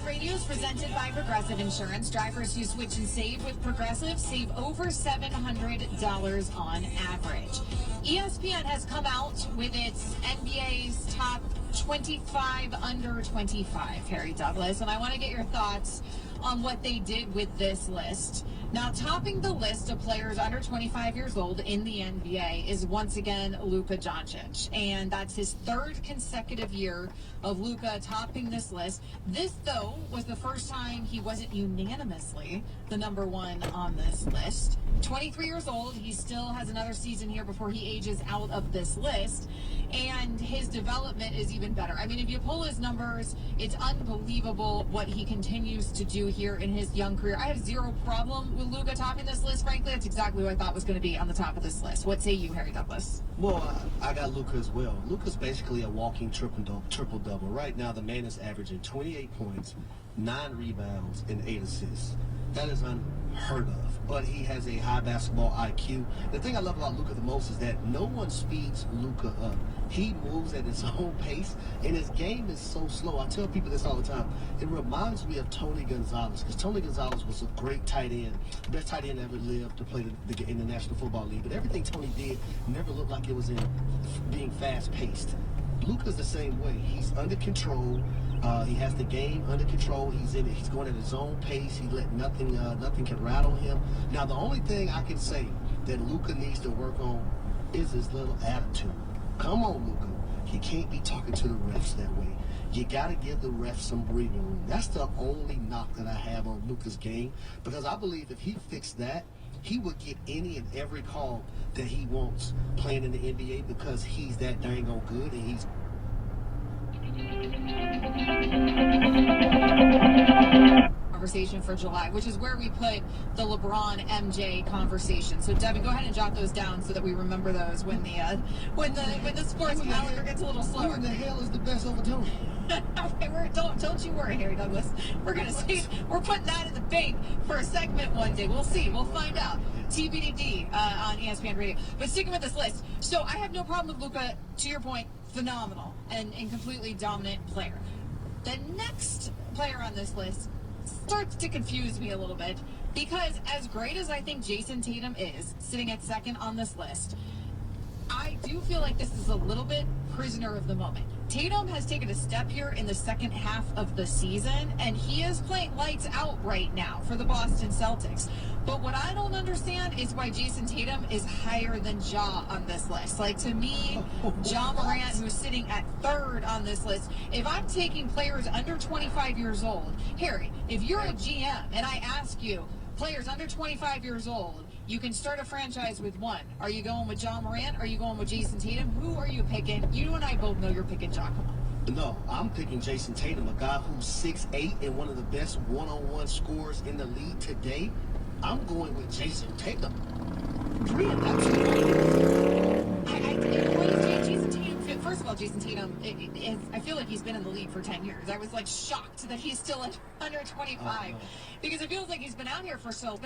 Radio is presented by Progressive Insurance. Drivers who switch and save with Progressive save over $700 on average. ESPN has come out with its NBA's top 25 under 25, Harry Douglas, and I want to get your thoughts on what they did with this list. Now, topping the list of players under 25 years old in the NBA is once again Luka Doncic, and that's his third consecutive year of Luka topping this list. This, though, was the first time he wasn't unanimously the number one on this list. 23 years old. He still has another season here before he ages out of this list. And his development is even better. I mean, if you pull his numbers, it's unbelievable what he continues to do here in his young career. I have zero problem with Luka topping this list, frankly. That's exactly what I thought was going to be on the top of this list. What say you, Harry Douglas? Well, I got Luka as well. Luka's basically a walking triple-double. Right now, the man is averaging 28 points, 9 rebounds, and 8 assists. That is unheard of. But he has a high basketball IQ. The thing I love about Luka the most is that no one speeds Luka up. He moves at his own pace, and his game is so slow. I tell people this all the time. It reminds me of Tony Gonzalez, because Tony Gonzalez was a great tight end, the best tight end ever lived to play in the National Football League. But everything Tony did never looked like it was in being fast-paced. Luka's the same way. He's under control. He has the game under control. He's in it. He's going at his own pace. He let nothing can rattle him. Now, the only thing I can say that Luka needs to work on is his little attitude. Come on, Luka. You can't be talking to the refs that way. You got to give the refs some breathing room. That's the only knock that I have on Luka's game, because I believe if he fixed that, he would get any and every call that he wants playing in the NBA, because he's that dang on good, and he's conversation for July, which is where we put the LeBron MJ conversation. So Devin, go ahead and jot those down so that we remember those when the sports calendar gets a little slower. Who in the hell is the best over Tony? Okay, don't you worry, Harry Douglas. We're gonna see. We're putting that in the bank for a segment one day. We'll see. We'll find out. TBD on ESPN Radio. But sticking with this list, so I have no problem with Luka. To your point, phenomenal and completely dominant player. The next player on this list starts to confuse me a little bit, because as great as I think Jason Tatum is, sitting at second on this list, I do feel like this is a little bit prisoner of the moment. Tatum has taken a step here in the second half of the season, and he is playing lights out right now for the Boston Celtics. But what I don't understand is why Jason Tatum is higher than Ja on this list. Like, to me, Ja Morant, who's sitting at third on this list, if I'm taking players under 25 years old, Harry, if you're a GM and I ask you, players under 25 years old, you can start a franchise with one. Are you going with Ja Morant? Are you going with Jason Tatum? Who are you picking? You and I both know you're picking Ja. Come on. No, I'm picking Jason Tatum, a guy who's 6'8" and one of the best one-on-one scorers in the league today. I'm going with Jason Tatum. Jason Tatum, first of all, Jason Tatum, I feel like he's been in the league for 10 years. I was like shocked that he's still at under 25, because it feels like he's been out here for so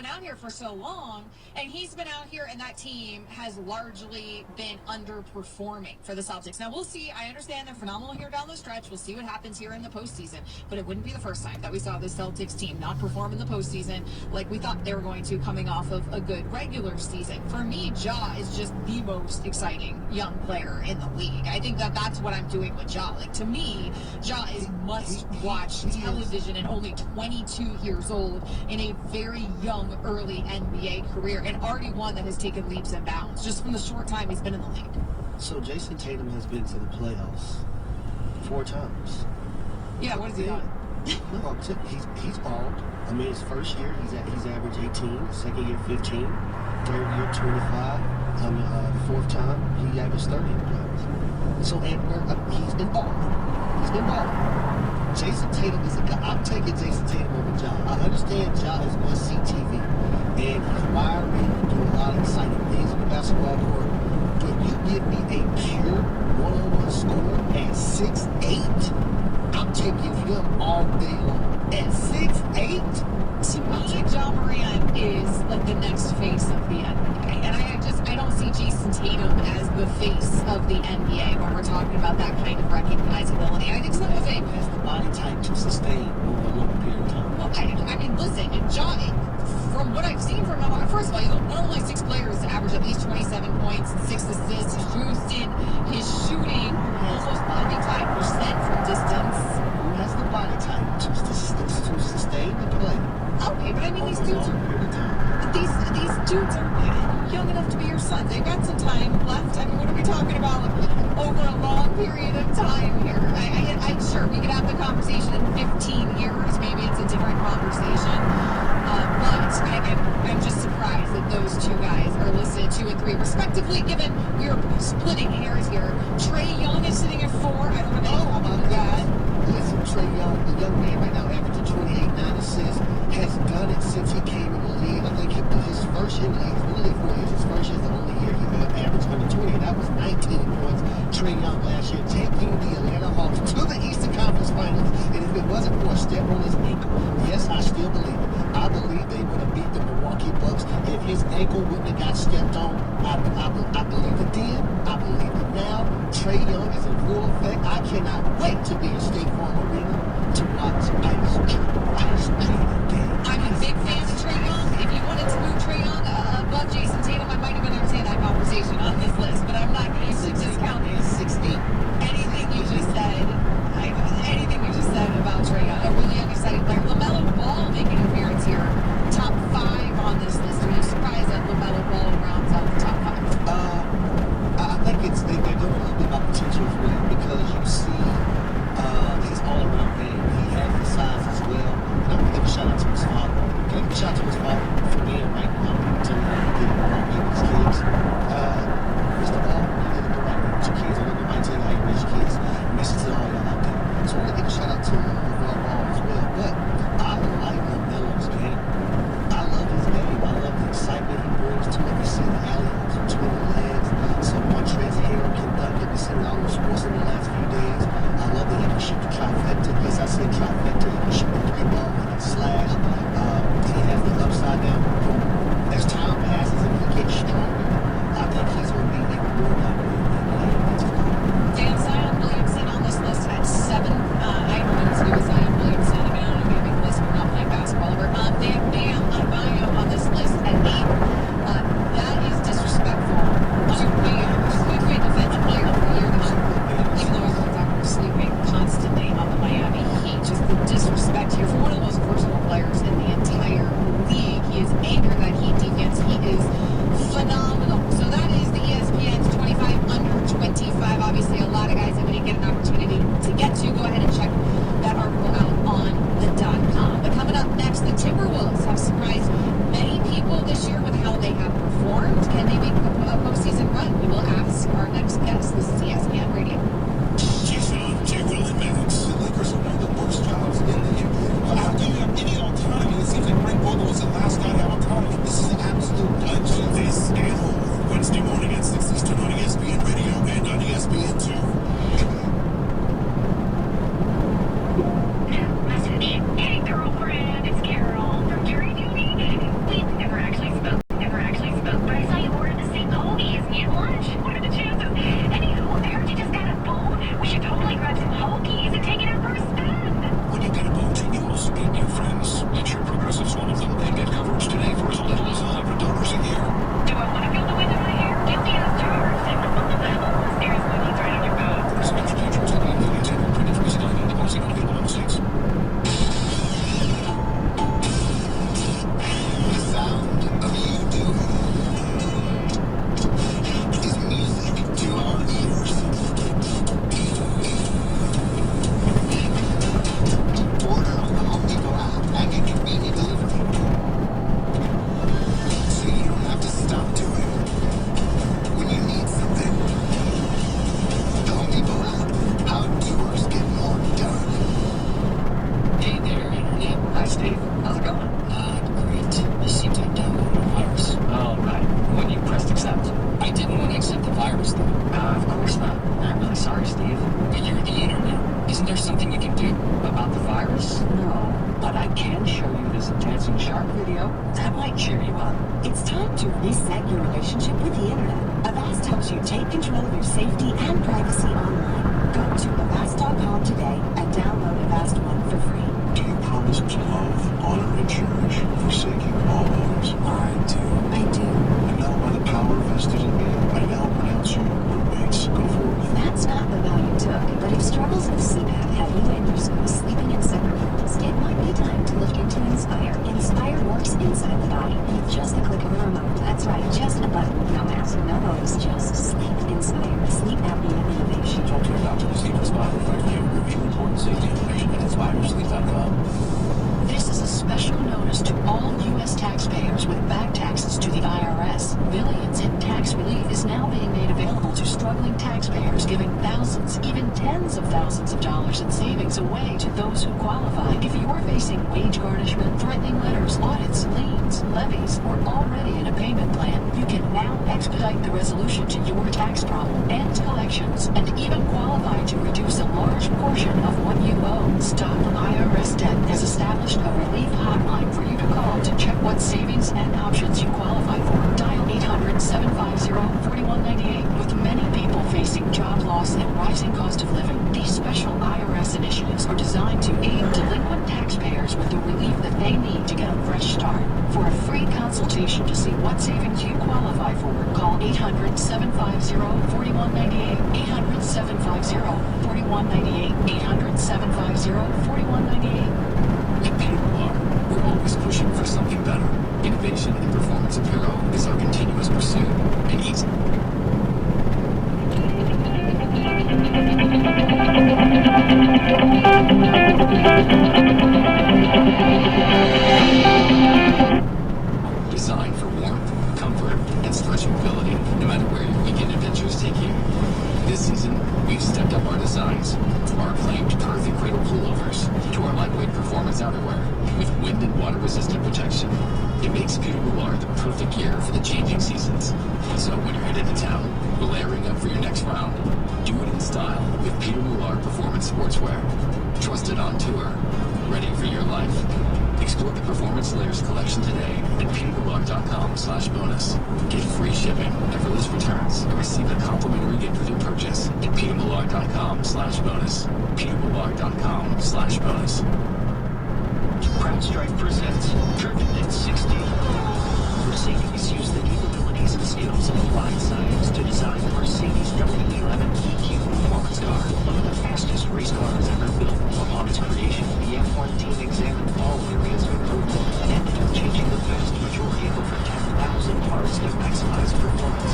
long, and he's been out here, and that team has largely been underperforming for the Celtics. Now we'll see. I understand they're phenomenal here down the stretch. We'll see what happens here in the postseason, but it wouldn't be the first time that we saw the Celtics team not perform in the postseason like we thought they were going to, coming off of a good regular season. For me, Ja is just the most exciting young player in the league. I think that's what I'm doing with Ja. Like, to me, Ja is must-watch television, and only 22 years old in a very young, early NBA career, and already one that has taken leaps and bounds just from the short time he's been in the league. So Jason Tatum has been to the playoffs 4 times. Yeah, what has he done? No, he's balled. I mean, his first year, he's averaged 18. Second year, 15. Third year, 25. The fourth time, he averaged 30 in the playoffs. So he's been balling. Jason Tatum is a guy. I'm taking Jason Tatum over Ja. I understand Ja is must-see TV, and he's wiry and doing a lot of exciting things on the basketball court. But you give me a pure one-on-one scorer at 6'8", I'm taking him all day long. At 6'8", to me, Ja Morant is like the next face of the NBA, and I don't see Jason Tatum as the face of the NBA when we're talking about that kind of recognizability. I think some of it has the body type to sustain over a long period of time. Well, I mean, listen, Ja, from what I've seen from him, first of all, he's one of only 6 players to average at least 27 points and 6 assists. His shooting almost 95% from distance. Who has the body type to sustain the play? Okay, but I mean, these dudes are young enough to be your sons. They've got some time left. I mean, what are we talking about over a long period of time here? There's something you can do about the virus? No. But I can show you this dancing shark video. That might cheer you up. It's time to reset your relationship with the internet. Avast helps you take control of your safety and privacy online. Go to Avast.com today and download Avast One for free. Do you promise to love, honor, and cherish, forsaking all others? I do. And now by the power vested in me, I now pronounce you roommates. Go forward. That's not the vow you took, but if struggles with CPAP have you and your spouse sleeping in separate rooms, it might be time to look into Inspire. Inspire works inside the body with just a click of a remote. That's right, just a button. No mask, no hose, just sleep. Inspire. Sleep apnea innovation. Talk to your doctor to see if Inspire will find you. Review important safety information at InspireSleep.com. This is a special notice to all U.S. taxpayers with back taxes to the IRS. Billions in tax relief is now being made available to struggling taxpayers, giving thousands, even tens of thousands of dollars in savings away to those who qualify. If you're facing wage garnishment, threatening letters, audits, liens, levies, or already in a payment plan, you can now expedite the resolution to your tax problem, end collections, and even qualify to reduce a large portion of what you owe. Stop IRS debt has established a relief hotline for you to call to check what savings and options you qualify for. Dial 800-750-4198. With many people facing job loss and rising cost of living, these special IRS initiatives are designed to aid delinquent taxpayers with the relief that they need to get a fresh start. For a free consultation to see what savings you qualify for, call 800-750-4198. 800-750-4198. 800-750-4198. At Peter Millar, we're always pushing for something better. Innovation in performance apparel is our continuous pursuit, and easy. Designed for warmth, comfort, and stretchability, no matter where your weekend adventures take you. This season, we've stepped up our designs, from our acclaimed perfect cradle pullovers to our lightweight performance outerwear with wind and water-resistant protection. It makes Peter Millar the perfect gear for the changing seasons. So when you're headed to town, or layering up for your next round, do it in style with Peter Millar Performance Sportswear. Trusted on tour, ready for your life. Explore the Performance Layers collection today at petermillar.com/bonus. Get free shipping, effortless returns, and receive a complimentary gift with your purchase at petermillar.com/bonus. petermillar.com/bonus. CrowdStrike presents Driven at 60. Mercedes used the capabilities and skills of applied science to design the Mercedes W11 EQ performance car, one of the fastest race cars ever built. Upon its creation, the F1 team examined all areas of improvement and ended up changing the vast majority of over 10,000 parts to maximize performance.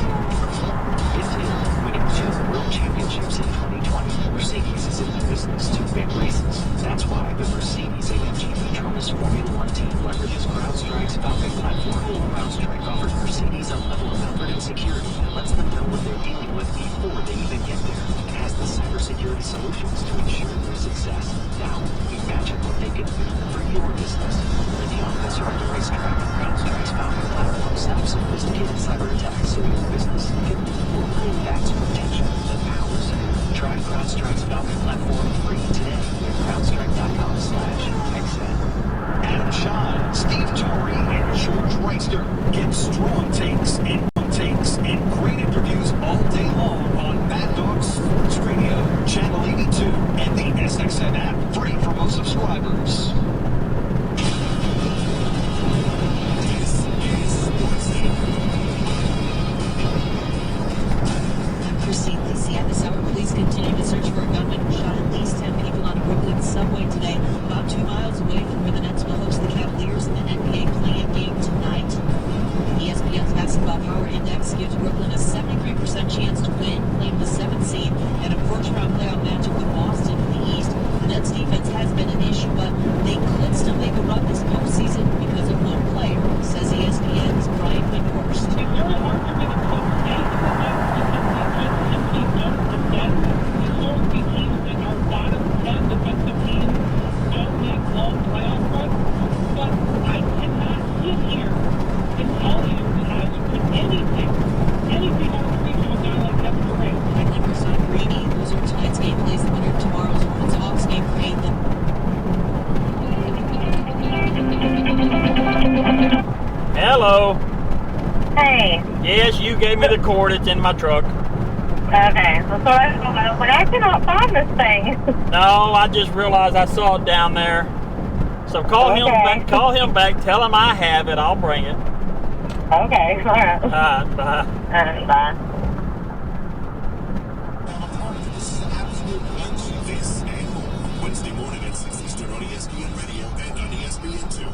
It did, winning 2 World Championships in 2020. Mercedes is in the business to win races. That's why the Mercedes-AMG Petronas Formula One team leverages CrowdStrike's Falcon platform. CrowdStrike offers Mercedes a level of comfort and security that lets them know what they're dealing with before they even get there, and has the cybersecurity solutions to ensure their success. Now, imagine what they can do for your business. In the office or at the racetrack, CrowdStrike's Falcon platform stops sophisticated cyber attacks so your business can move forward. That's protection that powers you. Try CrowdStrike's Falcon platform free today at crowdstrike.com/xn. Adam Shine, Steve Torrey, and George Reister get strong takes and great interviews all day long on Mad Dog Sports Radio, Channel 82, and the SXN app, free for most subscribers. Proceed, Lacey. At this hour, police continue to search for a gunman who shot at least 10 people on a Brooklyn subway today, about 2 miles away from where the Nets will host the Cavaliers in the NBA play-in game tonight. ESPN's Basketball Power Index gives Brooklyn a 73% chance to win, claim the 7th seed, and a first-round playoff matchup with Boston in the East. The Nets' defense has been an issue, but they could still make a run this postseason because of one player, says ESPN's Brian Windhorst. It's very hard to win a close game. Historically, teams that are bottom 10 defensive teams don't make long playoff runs. Yes, you gave me the cord. It's in my truck. Okay, so I was like, I cannot find this thing. No, I just realized I saw it down there. So call him back. Call him back. Tell him I have it. I'll bring it. Okay, all right. All right, bye. All right, bye. This and more, Wednesday morning at 6 Eastern on ESPN Radio and on ESPN2.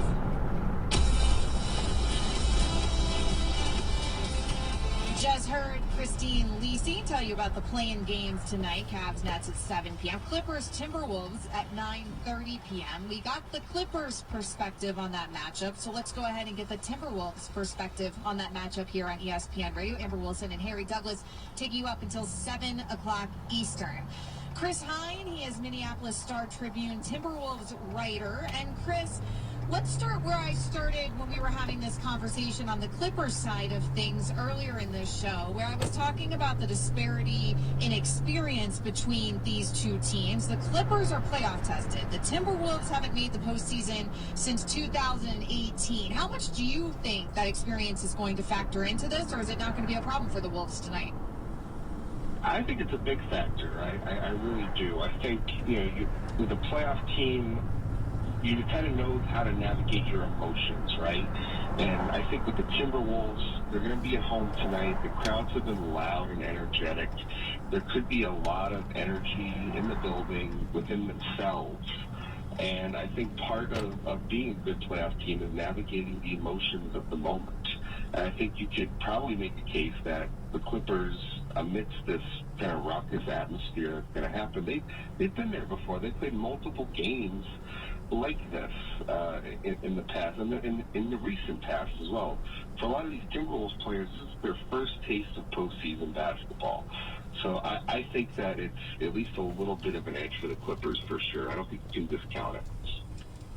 Just heard Christine Lisi tell you about the play-in games tonight. Cavs Nets at 7 p.m. Clippers Timberwolves at 9:30 p.m. We got the Clippers perspective on that matchup, so let's go ahead and get the Timberwolves perspective on that matchup here on ESPN Radio. Amber Wilson and Harry Douglas taking you up until 7 o'clock Eastern. Chris Hine, he is Minneapolis Star-Tribune Timberwolves writer. And Chris, let's start where I started when we were having this conversation on the Clippers side of things earlier in this show, where I was talking about the disparity in experience between these two teams. The Clippers are playoff tested. The Timberwolves haven't made the postseason since 2018. How much do you think that experience is going to factor into this, or is it not going to be a problem for the Wolves tonight? I think it's a big factor. I really do. I think, with a playoff team, you kind of know how to navigate your emotions, right? And I think with the Timberwolves, they're going to be at home tonight. The crowds have been loud and energetic. There could be a lot of energy in the building within themselves. And I think part of being a good playoff team is navigating the emotions of the moment. And I think you could probably make the case that the Clippers, amidst this kind of raucous atmosphere that's going to happen, they've been there before. They've played multiple games like this in the past, and in the recent past as well. For a lot of these Timberwolves players, this is their first taste of postseason basketball. So I think that it's at least a little bit of an edge for the Clippers for sure. I don't think you can discount it.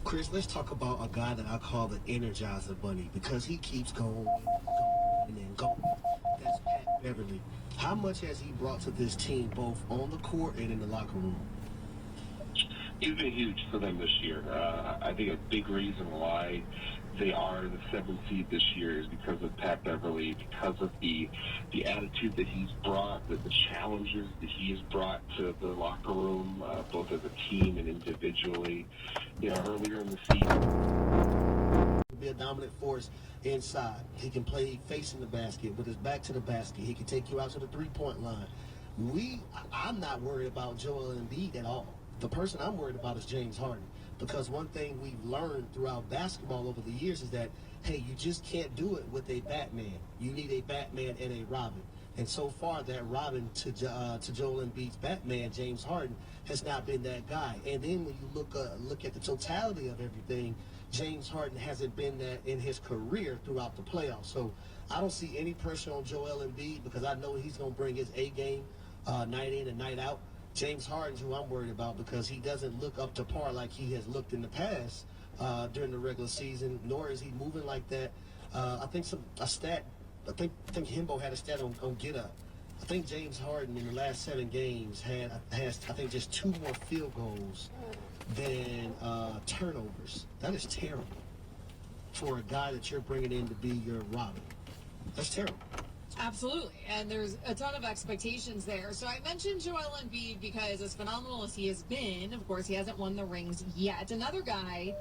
Chris, let's talk about a guy that I call the Energizer Bunny, because he keeps going and then going. That's Pat Beverly. How much has he brought to this team, both on the court and in the locker room? He's been huge for them this year. I think a big reason why they are the 7th seed this year is because of Pat Beverly, because of the attitude that he's brought, the challenges that he has brought to the locker room, both as a team and individually. Earlier in the season, He'll be a dominant force inside. He can play facing the basket with his back to the basket. He can take you out to the three-point line. I'm not worried about Joel Embiid at all. The person I'm worried about is James Harden, because one thing we've learned throughout basketball over the years is that, hey, you just can't do it with a Batman. You need a Batman and a Robin. And so far, that Robin to Joel Embiid's Batman, James Harden, has not been that guy. And then when you look at the totality of everything, James Harden hasn't been that in his career throughout the playoffs. So I don't see any pressure on Joel Embiid, because I know he's going to bring his A game night in and night out. James Harden's who I'm worried about, because he doesn't look up to par like he has looked in the past during the regular season, nor is he moving like that. I think Himbo had a stat on Get Up. I think James Harden in the last 7 games has I think just 2 more field goals than turnovers. That is terrible for a guy that you're bringing in to be your Robin. That's terrible. Absolutely, and there's a ton of expectations there. So I mentioned Joel Embiid because, as phenomenal as he has been, of course, he hasn't won the rings yet. Another guy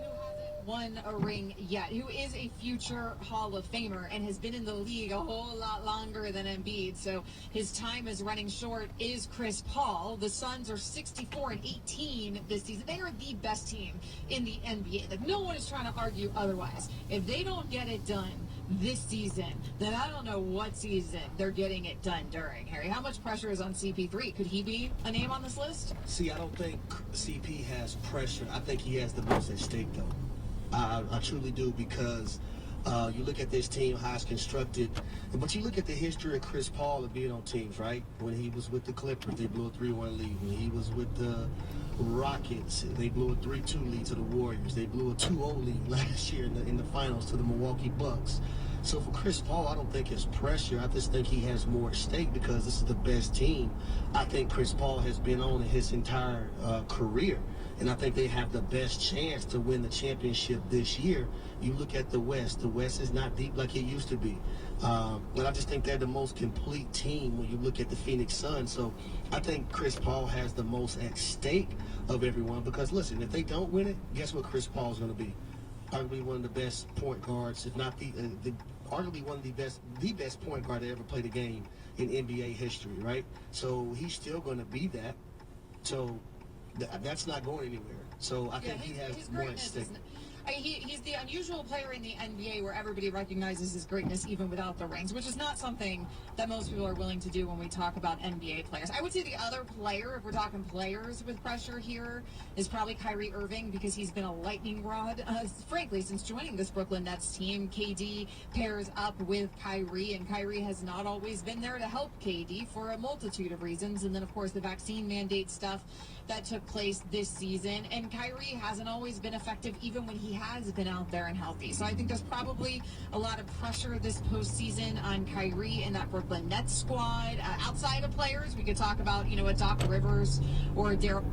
who hasn't won a ring yet, who is a future Hall of Famer and has been in the league a whole lot longer than Embiid, so his time is running short, is Chris Paul. The Suns are 64-18 this season. They are the best team in the NBA. Like, no one is trying to argue otherwise. If they don't get it done this season, then I don't know what season they're getting it done during. Harry, how much pressure is on CP3? Could he be a name on this list? See, I don't think CP has pressure. I think he has the most at stake, though. I truly do, because you look at this team, how it's constructed, but you look at the history of Chris Paul of being on teams, right? When he was with the Clippers, they blew a 3-1 lead. When he was with the Rockets, they blew a 3-2 lead to the Warriors. They blew a 2-0 lead last year in the finals to the Milwaukee Bucks. So for Chris Paul, I don't think it's pressure. I just think he has more at stake, because this is the best team I think Chris Paul has been on in his entire career. and I think they have the best chance to win the championship this year. You look at the West. The West is not deep like it used to be. And I just think they're the most complete team when you look at the Phoenix Suns. So I think Chris Paul has the most at stake of everyone because, listen, if they don't win it, guess what Chris Paul's going to be? Arguably one of the best point guards, if not arguably one of the best point guard that ever played a game in NBA history, right? So he's still going to be that. So that's not going anywhere. So I think he has more at stake. He's the unusual player in the NBA where everybody recognizes his greatness even without the rings, which is not something that most people are willing to do when we talk about NBA players. I would say the other player, if we're talking players with pressure here, is probably Kyrie Irving because he's been a lightning rod, frankly, since joining this Brooklyn Nets team. KD pairs up with Kyrie, and Kyrie has not always been there to help KD for a multitude of reasons. And then, of course, the vaccine mandate stuff that took place this season. And Kyrie hasn't always been effective even when he has been out there and healthy. So I think there's probably a lot of pressure this postseason on Kyrie and that Brooklyn Nets squad. Outside of players, we could talk about, a Doc Rivers or a Daryl.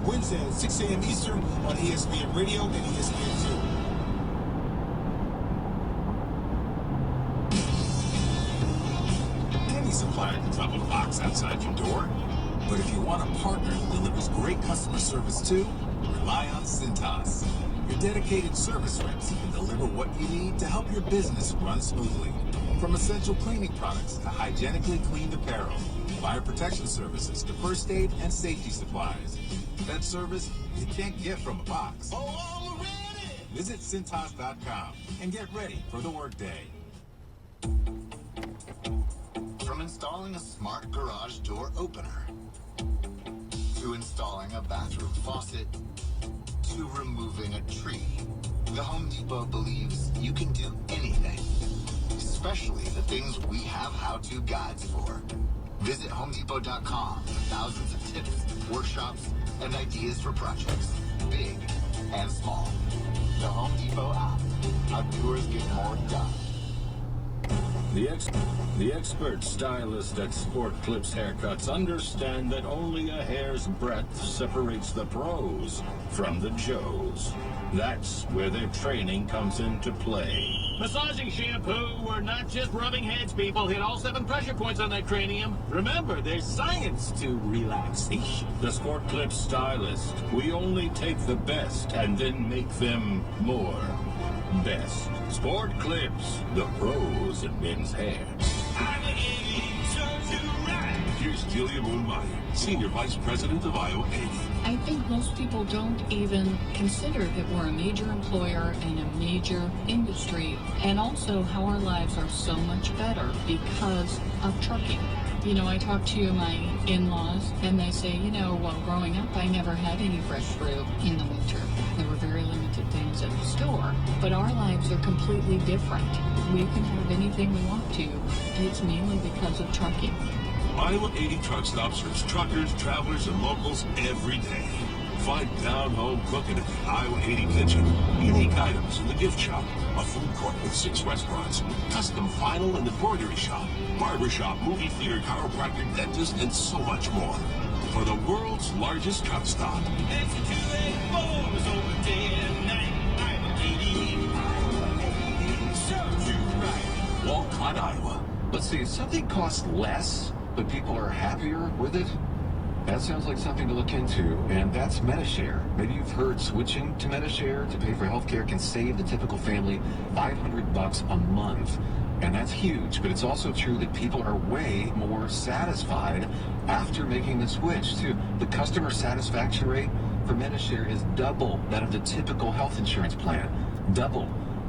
Wednesday at 6 a.m. Eastern on ESPN Radio and ESPN2. Any supplier can drop a box outside your door. But if you want a partner who delivers great customer service too, rely on Cintas. Your dedicated service reps can deliver what you need to help your business run smoothly. From essential cleaning products to hygienically cleaned apparel, fire protection services to first aid and safety supplies. That service you can't get from a box. Oh, I'm ready! Visit Cintas.com and get ready for the workday. From installing a smart garage door opener, to installing a bathroom faucet, to removing a tree, the Home Depot believes you can do anything, especially the things we have how-to guides for. Visit HomeDepot.com for thousands of tips, workshops, and ideas for projects, big and small. The Home Depot app. How doers get more done. The expert stylist at Sport Clips Haircuts understand that only a hair's breadth separates the pros from the Joes. That's where their training comes into play. Massaging shampoo, we're not just rubbing heads, people. Hit all 7 pressure points on that cranium. Remember, there's science to relaxation. The Sport Clips stylist. We only take the best and then make them more best. Sport Clips, the pros in men's hair. Here's Julia Moonmeyer, Senior Vice President of Iowa 80. I think most people don't even consider that we're a major employer and a major industry, and also how our lives are so much better because of trucking. I talk to my in-laws, and they say, while growing up, I never had any fresh fruit in the winter. There were very limited things at the store. But our lives are completely different. We can have anything we want to, and it's mainly because of trucking. Iowa 80 truck stops serves truckers, travelers, and locals every day. Find down-home cooking at the Iowa 80 kitchen, unique items in the gift shop, a food court with 6 restaurants, custom vinyl and embroidery shop, barber shop, movie theater, chiropractor, dentist, and so much more. For the world's largest truck stop. Exit 284 is over day and night. Iowa 80 serves you right. Walcott, Iowa. Let's see, if something costs less, but people are happier with it, that sounds like something to look into, and that's MediShare. Maybe you've heard switching to MediShare to pay for healthcare can save the typical family $500 a month. And that's huge, but it's also true that people are way more satisfied after making the switch, too. The customer satisfaction rate for MediShare is double that of the typical health insurance plan. Double.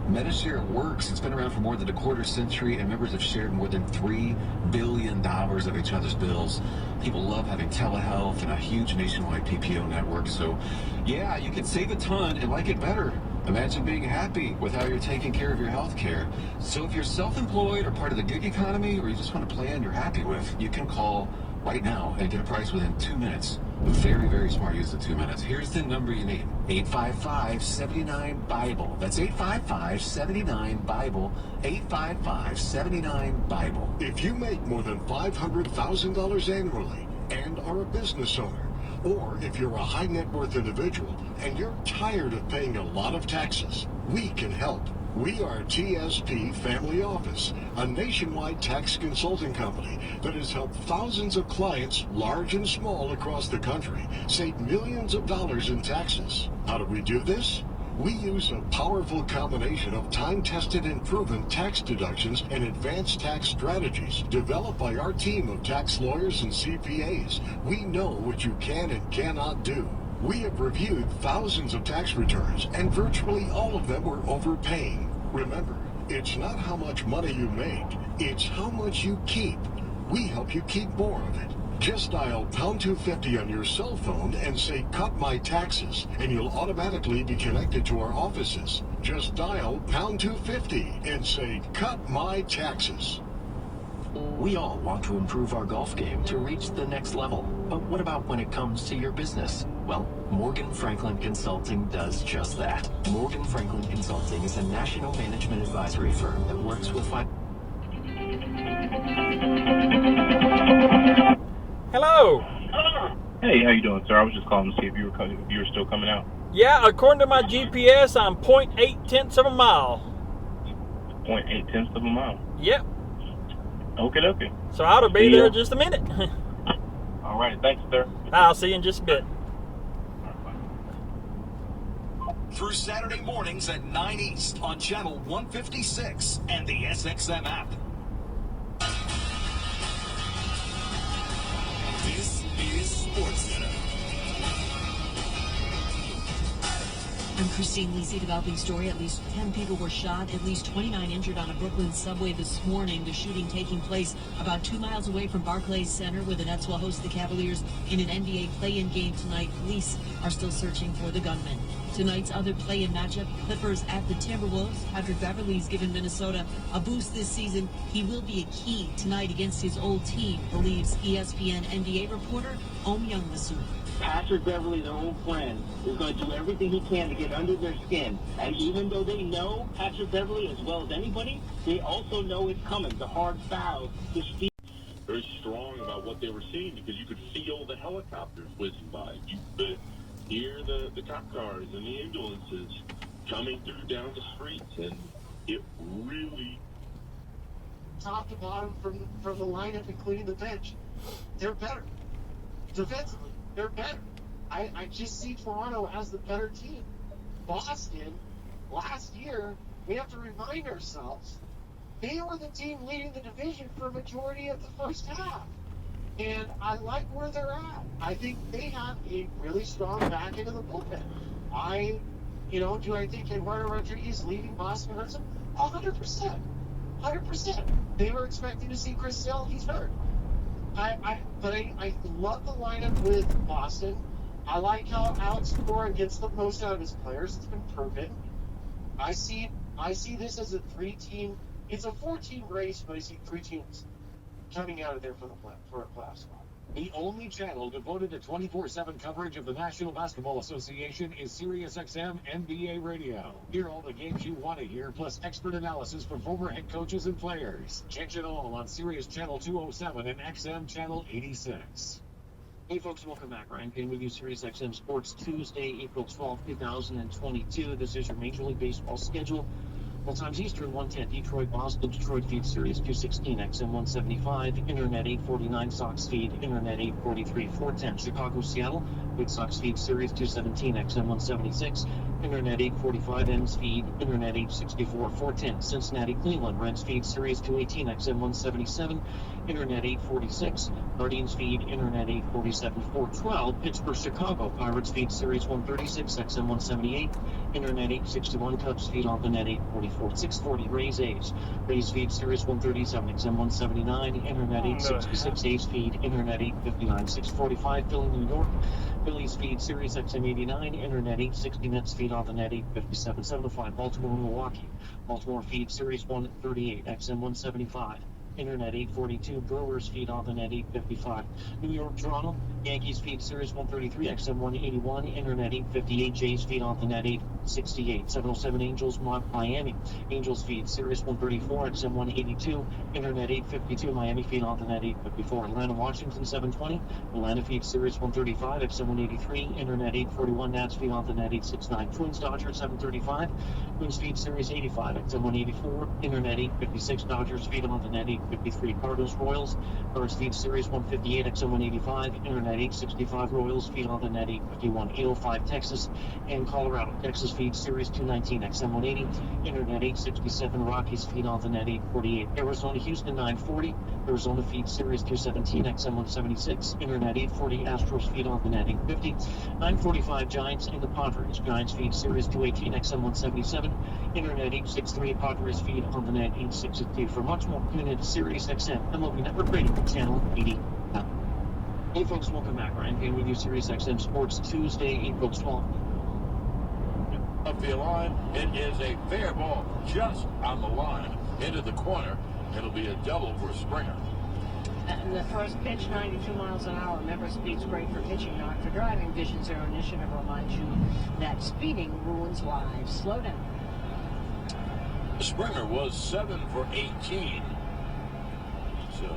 MediShare works. It's been around for more than a quarter century, and members have shared more than $3 billion of each other's bills. People love having telehealth and a huge nationwide PPO network. So, yeah, you can save a ton and like it better Imagine being happy with how you're taking care of your health care. So if you're self-employed or part of the gig economy, or you just want a plan you're happy with, you can call right now and get a price within 2 minutes. Very, very smart use of 2 minutes. Here's the number you need. 855-79-BIBLE. That's 855-79-BIBLE. 855-79-BIBLE. If you make more than $500,000 annually and are a business owner, or if you're a high net worth individual and you're tired of paying a lot of taxes, we can help. We are TSP Family Office, a nationwide tax consulting company that has helped thousands of clients, large and small, across the country save millions of dollars in taxes. How do we do this? We use a powerful combination of time-tested and proven tax deductions and advanced tax strategies developed by our team of tax lawyers and CPAs. We know what you can and cannot do. We have reviewed thousands of tax returns, and virtually all of them were overpaying. Remember, it's not how much money you make, it's how much you keep. We help you keep more of it. Just dial pound 250 on your cell phone and say, "Cut my taxes," and you'll automatically be connected to our offices. Just dial pound 250 and say, "Cut my taxes." We all want to improve our golf game to reach the next level. But what about when it comes to your business? Well, Morgan Franklin Consulting does just that. Morgan Franklin Consulting is a national management advisory firm that works with Hello. Hey, how you doing, sir? I was just calling to see if you were still coming out. Yeah, according to my GPS, I'm 0.8 of a mile. 0.8 of a mile? Yep. Okay. So I ought to be there in just a minute. All right, thanks, sir. I'll see you in just a bit. Through Saturday mornings at 9 East on Channel 156 and the SXM app. This is SportsCenter. I'm Christine Lisi, developing story. At least 10 people were shot, at least 29 injured on a Brooklyn subway this morning. The shooting taking place about 2 miles away from Barclays Center, where the Nets will host the Cavaliers in an NBA play-in game tonight. Police are still searching for the gunman. Tonight's other play-in matchup, Clippers at the Timberwolves. Patrick Beverley's given Minnesota a boost this season. He will be a key tonight against his old team, believes ESPN NBA reporter Om Youngmisoo. Patrick Beverley, their old friend, is going to do everything he can to get under their skin. And even though they know Patrick Beverley as well as anybody, they also know it's coming. The hard foul, the speed. Very strong about what they were seeing because you could feel the helicopters whizzing by. You could hear the cop cars and the ambulances coming through down the streets, and it really... Top to bottom from the lineup, including the bench, they're better. Defensively, they're better. I just see Toronto as the better team. Boston, last year, we have to remind ourselves, they were the team leading the division for a majority of the first half. And I like where they're at. I think they have a really strong back end of the bullpen. Do I think Eduardo Rodriguez leaving Boston hurts him? 100%. 100%. They were expecting to see Chris Sale. He's hurt. I love the lineup with Boston. I like how Alex Cora gets the most out of his players. It's been proven. I see this as a 3-team. It's a 4-team race, but I see 3 teams coming out of there for a playoff spot. The only channel devoted to 24/7 coverage of the National Basketball Association is SiriusXM NBA Radio. Hear all the games you want to hear, plus expert analysis from former head coaches and players. Catch it all on Sirius Channel 207 and XM Channel 86. Hey folks, welcome back. Ryan Payne with you, SiriusXM Sports, Tuesday, April 12, 2022. This is your Major League Baseball schedule. Well, times Eastern 110, Detroit, Boston, Detroit feed Sirius 216, XM 175, Internet 849, Sox feed, Internet 843, 410, Chicago, Seattle, White Sox feed Sirius 217, XM 176, Internet 845, M's feed, Internet 864, 410, Cincinnati, Cleveland, Reds feed Sirius 218, XM 177, Internet 846, Guardians feed, Internet 847, 412, Pittsburgh, Chicago, Pirates feed Sirius 136, XM 178, Internet 861, Cubs feed on the net 844, 640, Rays A's, Rays feed Sirius 137, XM 179, Internet 866, A's feed, Internet 859, 645, Philly, New York, Phillies feed Sirius XM 89, Internet 860, Mets feed on the net 857. 7 to 5, Baltimore and Milwaukee. Baltimore feed Sirius 138, XM 175. Internet 842, Brewers feed on the net 855. New York, Toronto, Yankees feed Sirius 133, XM 181, Internet 858, Jays feed on the net 868. 707 Angels, Miami. Angels feed Sirius 134, XM 182, Internet 852, Miami feed on the net 854. Atlanta, Washington 720, Atlanta feed Sirius 135, XM 183, Internet 841, Nats feed on the net 869. Twins, Dodgers 735, Twins feed Sirius 85, XM 184, Internet 856, Dodgers feed on the net 853. Cardinals, Royals, Cards feed Sirius 158, XM 185, Internet 865, Royals feed on the net 851. 805 Texas and Colorado. Texas feed Sirius 219, XM 180, Internet 867, Rockies feed on the net 848. Arizona, Houston 940, Arizona feed Sirius 217, XM 176, Internet 840, Astros feed on the net 850. 945 Giants and the Padres. Giants feed Sirius 218, XM 177, Internet 863, Padres feed on the net 862. For much more, tune in to Sirius XM MLB Network Radio, channel 80. Hey folks, welcome back. Ryan Payne with you, Sirius XM Sports, Tuesday, April 12th. Up the line, it is a fair ball just on the line into the corner. It'll be a double for Springer. And the first pitch, 92 miles an hour. Remember, speed's great for pitching, not for driving. Vision Zero Initiative reminds you that speeding ruins lives. Slow down. Springer was 7 for 18. So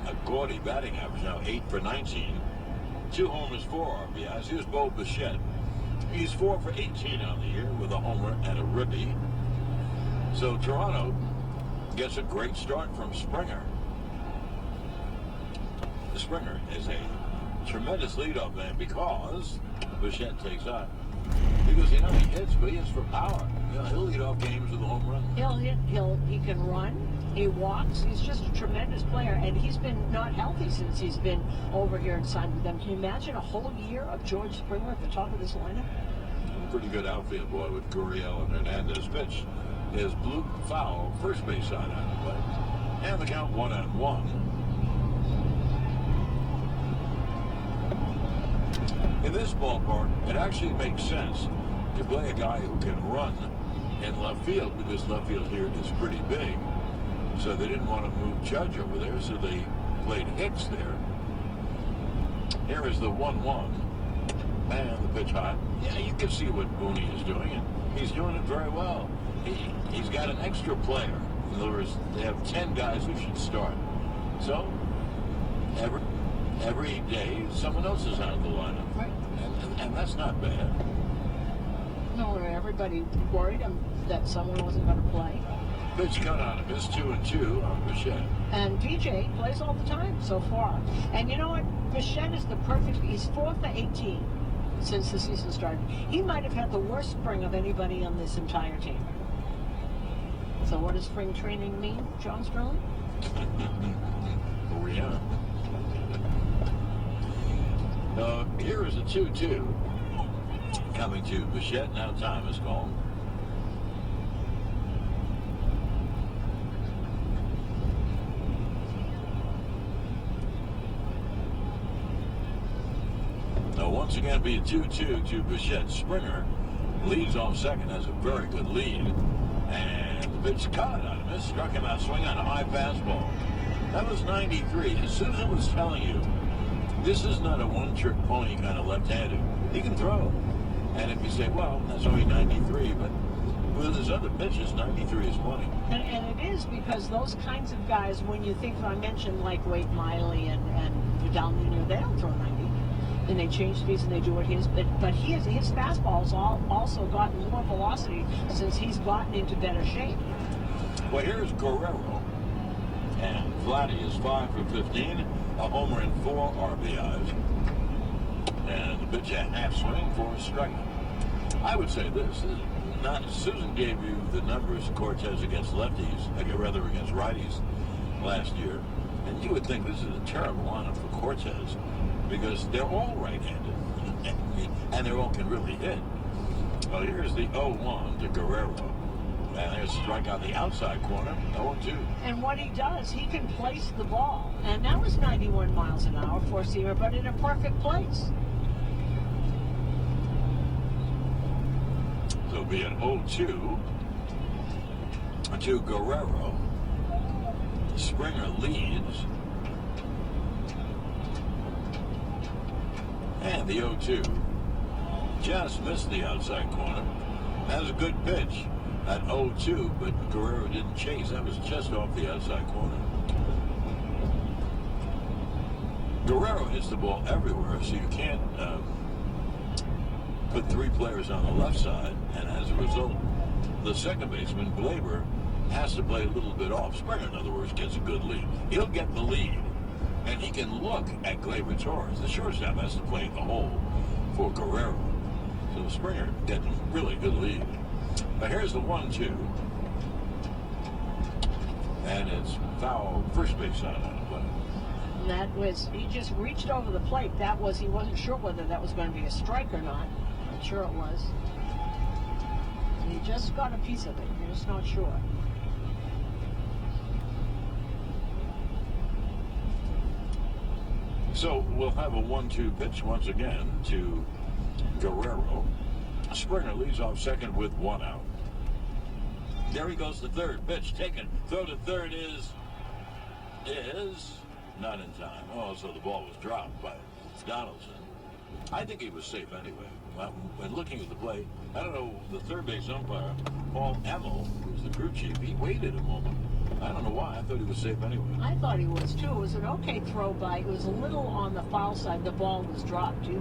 a gaudy batting average now, 8 for 19. 2 homers, 4 RBIs. Here's Bo Bichette. He's 4 for 18 on the year with a homer and a ribby. So Toronto gets a great start from Springer. Springer is a tremendous leadoff man because Bichette takes out. Because, he hits, but he hits for power. He'll lead off games with a home run. He'll hit, he can run, he walks. He's just a tremendous player, and he's been not healthy since he's been over here and signed with them. Can you imagine a whole year of George Springer at the top of this lineup? Pretty good outfield, boy, with Gurriel and Hernandez. Pitch is bloop foul, first base side on the play. And the count 1-1. In this ballpark, it actually makes sense to play a guy who can run in left field, because left field here is pretty big. So they didn't want to move Judge over there, so they played Hicks there. Here is the 1-1. And the pitch high. Yeah, you can see what Booney is doing, and he's doing it very well. He's got an extra player. In other words, they have 10 guys who should start. So every day, someone else is out of the lineup. Right. And that's not bad. No, everybody worried that someone wasn't going to play. Pitch cut on him. It's 2-2 on Bichette. And DJ plays all the time so far. And you know what? Bichette is the perfect. He's 4 for 18 since the season started. He might have had the worst spring of anybody on this entire team. So what does spring training mean, John Sterling? Oh, yeah. Here is a 2-2 coming to Bichette. Now time is called. Once again, be a 2-2 to Bichette. Springer leads off second, has a very good lead. And the pitch caught on him. It struck him out swing on a high fastball. That was 93. As Susan was telling you, this is not a one-trick pony kind of left-handed. He can throw. And if you say, well, that's only 93, but with his other pitches, 93 is plenty. And it is, because those kinds of guys, when you think, I mentioned like Wade Miley and Vidal Nuno, they don't throw 90. And they change speeds and they do what he is, but his fastball's also gotten more velocity since he's gotten into better shape. Well, here's Guerrero, and Vladdy is 5 for 15, a homer and 4 RBIs, and the pitch a half swing for a strike. I would say this is not. Susan gave you the numbers Cortez against lefties, rather against righties last year, and you would think this is a terrible lineup for Cortez, because they're all right-handed, and they all can really hit. Well, here's the 0-1 to Guerrero. And there's a strike on the outside corner, 0-2. And what he does, he can place the ball. And that was 91 miles an hour, four-seamer, but in a perfect place. there'll be an 0-2 to Guerrero. Springer leads. And the 0-2 just missed the outside corner. That was a good pitch at 0-2, but Guerrero didn't chase. That was just off the outside corner. Guerrero hits the ball everywhere, so you can't put three players on the left side, and as a result, the second baseman, Glaber, has to play a little bit off. Springer, in other words, gets a good lead. He'll get the lead, and he can look at Glaber Torres. The shortstop has to play the hole for Guerrero. So Springer gets a really good lead. But here's the 1-2. And it's foul, first base side on the play. That was, he just reached over the plate. That was, he wasn't sure whether that was going to be a strike or not. I'm sure it was. He just got a piece of it. You're just not sure. So we'll have a 1-2 pitch once again to Guerrero. Springer leads off second with one out. There he goes to third. Pitch taken. Throw to third is not in time. Oh, so the ball was dropped by Donaldson. I think he was safe anyway. When looking at the play, I don't know, the third base umpire, Paul Emmel, who's the crew chief, he waited a moment. I don't know why. I thought he was safe anyway. I thought he was too. It was an okay throw by. It was a little on the foul side. The ball was dropped. He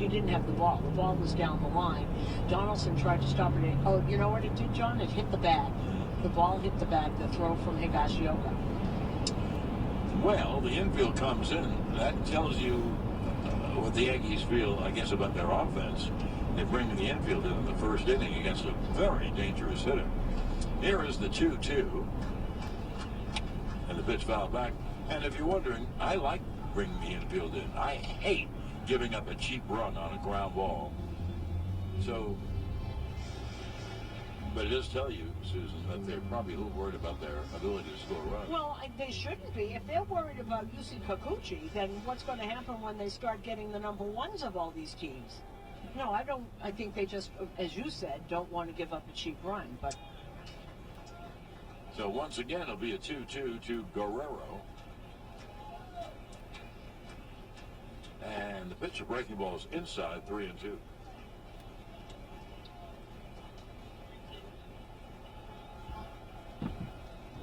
didn't have the ball. The ball was down the line. Donaldson tried to stop it. Oh, you know what it did, John? It hit the bag. The ball hit the bag. The throw from Higashioka. Well, the infield comes in. That tells you what the Yankees feel, I guess, about their offense. They bring the infield in the first inning against a very dangerous hitter. Here is the 2-2. And the pitch fouled back. And if you're wondering, I like bringing the infield in. I hate giving up a cheap run on a ground ball. So, but it does tell you, Susan, that they're probably a little worried about their ability to score runs. Well, they shouldn't be. If they're worried about Yusei Kikuchi, then what's going to happen when they start getting the number ones of all these teams? No, I don't. I think they just, as you said, don't want to give up a cheap run. But so once again, it'll be a 2-2 to Guerrero. And the pitch of breaking ball is inside, 3-2.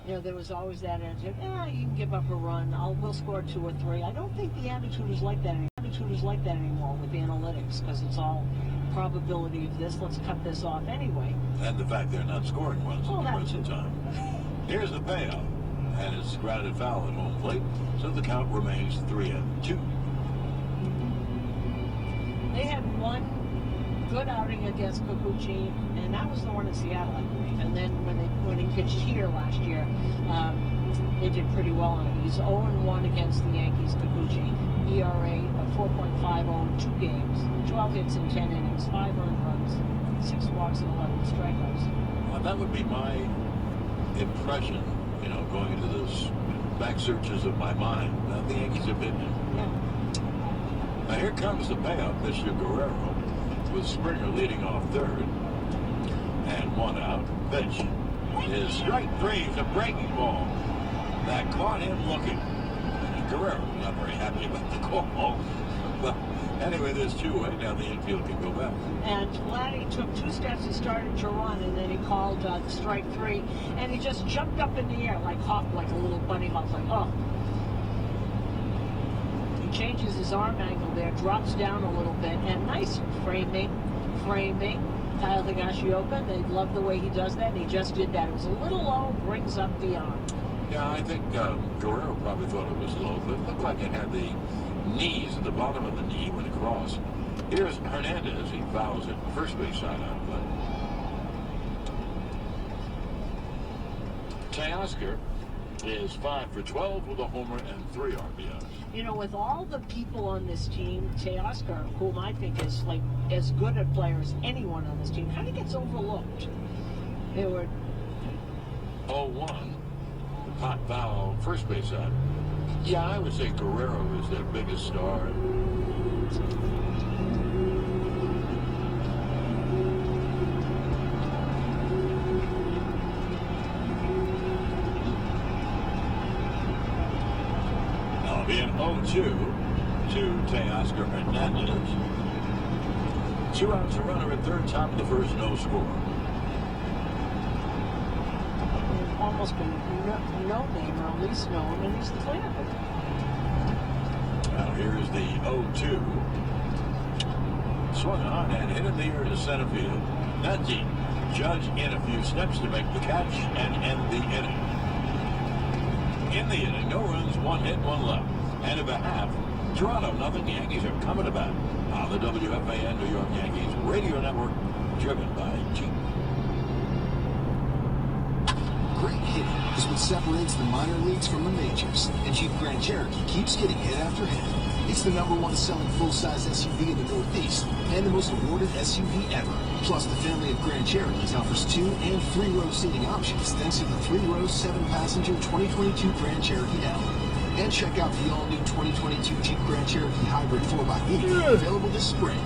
you know, there was always that attitude, you can give up a run, we'll score 2 or 3. I don't think the attitude is like that anymore with analytics, because it's all probability of this, let's cut this off anyway. And the fact they're not scoring runs at the present time. Here's the payoff, and it's grounded foul at home plate, so the count remains 3-2. They had one good outing against Kikuchi, and that was the one in Seattle, I believe. And then when he pitched here last year, they did pretty well on it. He's 0-1 against the Yankees, Kikuchi. ERA of 4.50 in 2 games, 12 hits in 10 innings, 5 earned runs, 6 walks and 11 strikeouts. Well, that would be my impression, you know, going into those back searches of my mind. The Yankees have been there. Yeah. Now here comes the payoff, Mr. Guerrero, with Springer leading off third. And 1 out. Pitch is strike 3, the breaking ball. That caught him looking. Guerrero not very happy about the call. But anyway, there's 2 away. Now the infield can go back. And Vladdy took 2 steps, he started to run, and then he called strike 3. And he just jumped up in the air, like hopped like a little bunny hop, like, oh. He changes his arm angle there, drops down a little bit, and nice framing. Kyle Higashioka, they love the way he does that, and he just did that. It was a little low, brings up the arm. Yeah, I think Guerrero probably thought it was low, but it looked like it had the knees at the bottom of the knee when it crossed. Here's Hernandez. He fouls it. First base side out of play. Teoscar is 5 for 12 with a homer and 3 RBIs. You know, with all the people on this team, Teoscar, whom I think is like as good a player as anyone on this team, kind of gets overlooked. They were 0-1. Hot foul, first base side. Yeah, I would say Guerrero is their biggest star. 0-2 to Teoscar Hernandez. 2 outs, a runner at third, top of the first, no score. Almost been no name, or at least known, and he's the cleanup. Now here's the 0-2. Swung on and hit in the air to center field. Nunty, Judge in a few steps to make the catch and end the inning. In the inning, no runs, 1 hit, 1 left. And of a half, Toronto, nothing. Yankees are coming to bat on the WFAN New York Yankees radio network, driven by Jeep. Great hitting is what separates the minor leagues from the majors, and Jeep Grand Cherokee keeps getting hit after hit. It's the #1 selling full-size SUV in the Northeast and the most awarded SUV ever. Plus, the family of Grand Cherokees offers 2- and 3-row seating options thanks to the 3-row 7-passenger 2022 Grand Cherokee L. And check out the all-new 2022 Jeep Grand Cherokee Hybrid 4x8 available this spring.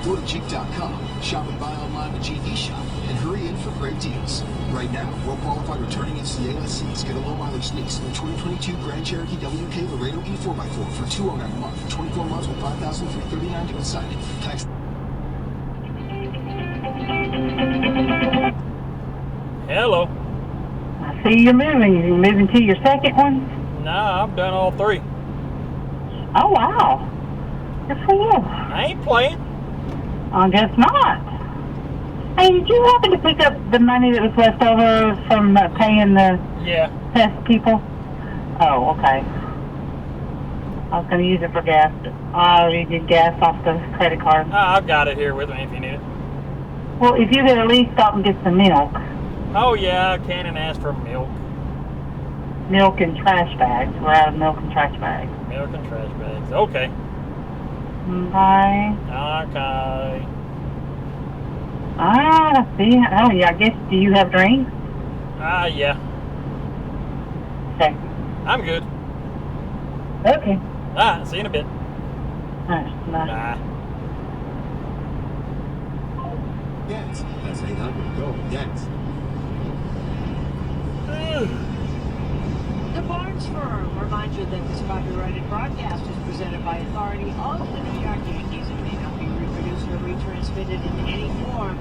Go to Jeep.com, shop and buy online with GD Shop, and hurry in for great deals. Right now, well-qualified returning FCA lessees get a low-mileage lease in the 2022 Grand Cherokee WK Laredo E4x4 for $209 a month for 24 months with $5,339 due signing. Tax. Hello. I see you're moving. You moving to your second one? Nah, I've done all 3. Oh, wow. Good for you. I ain't playing. I guess not. Hey, did you happen to pick up the money that was left over from paying the test people? Oh, okay. I was going to use it for gas. You did gas off the credit card. I've got it here with me if you need it. Well, if you could at least stop and get some milk. Oh, yeah, I can and ask for milk. Milk and trash bags. We're out of milk and trash bags. Milk and trash bags. Okay. Bye. Okay. Ah, see. Oh, yeah, I guess, do you have drinks? Yeah. Okay. I'm good. Okay. See you in a bit. Bye. Bye. Yes, that's 800. Go, yes. The Barnes Firm reminds you that this copyrighted broadcast is presented by authority of the New York Yankees and may not be reproduced or retransmitted in any form,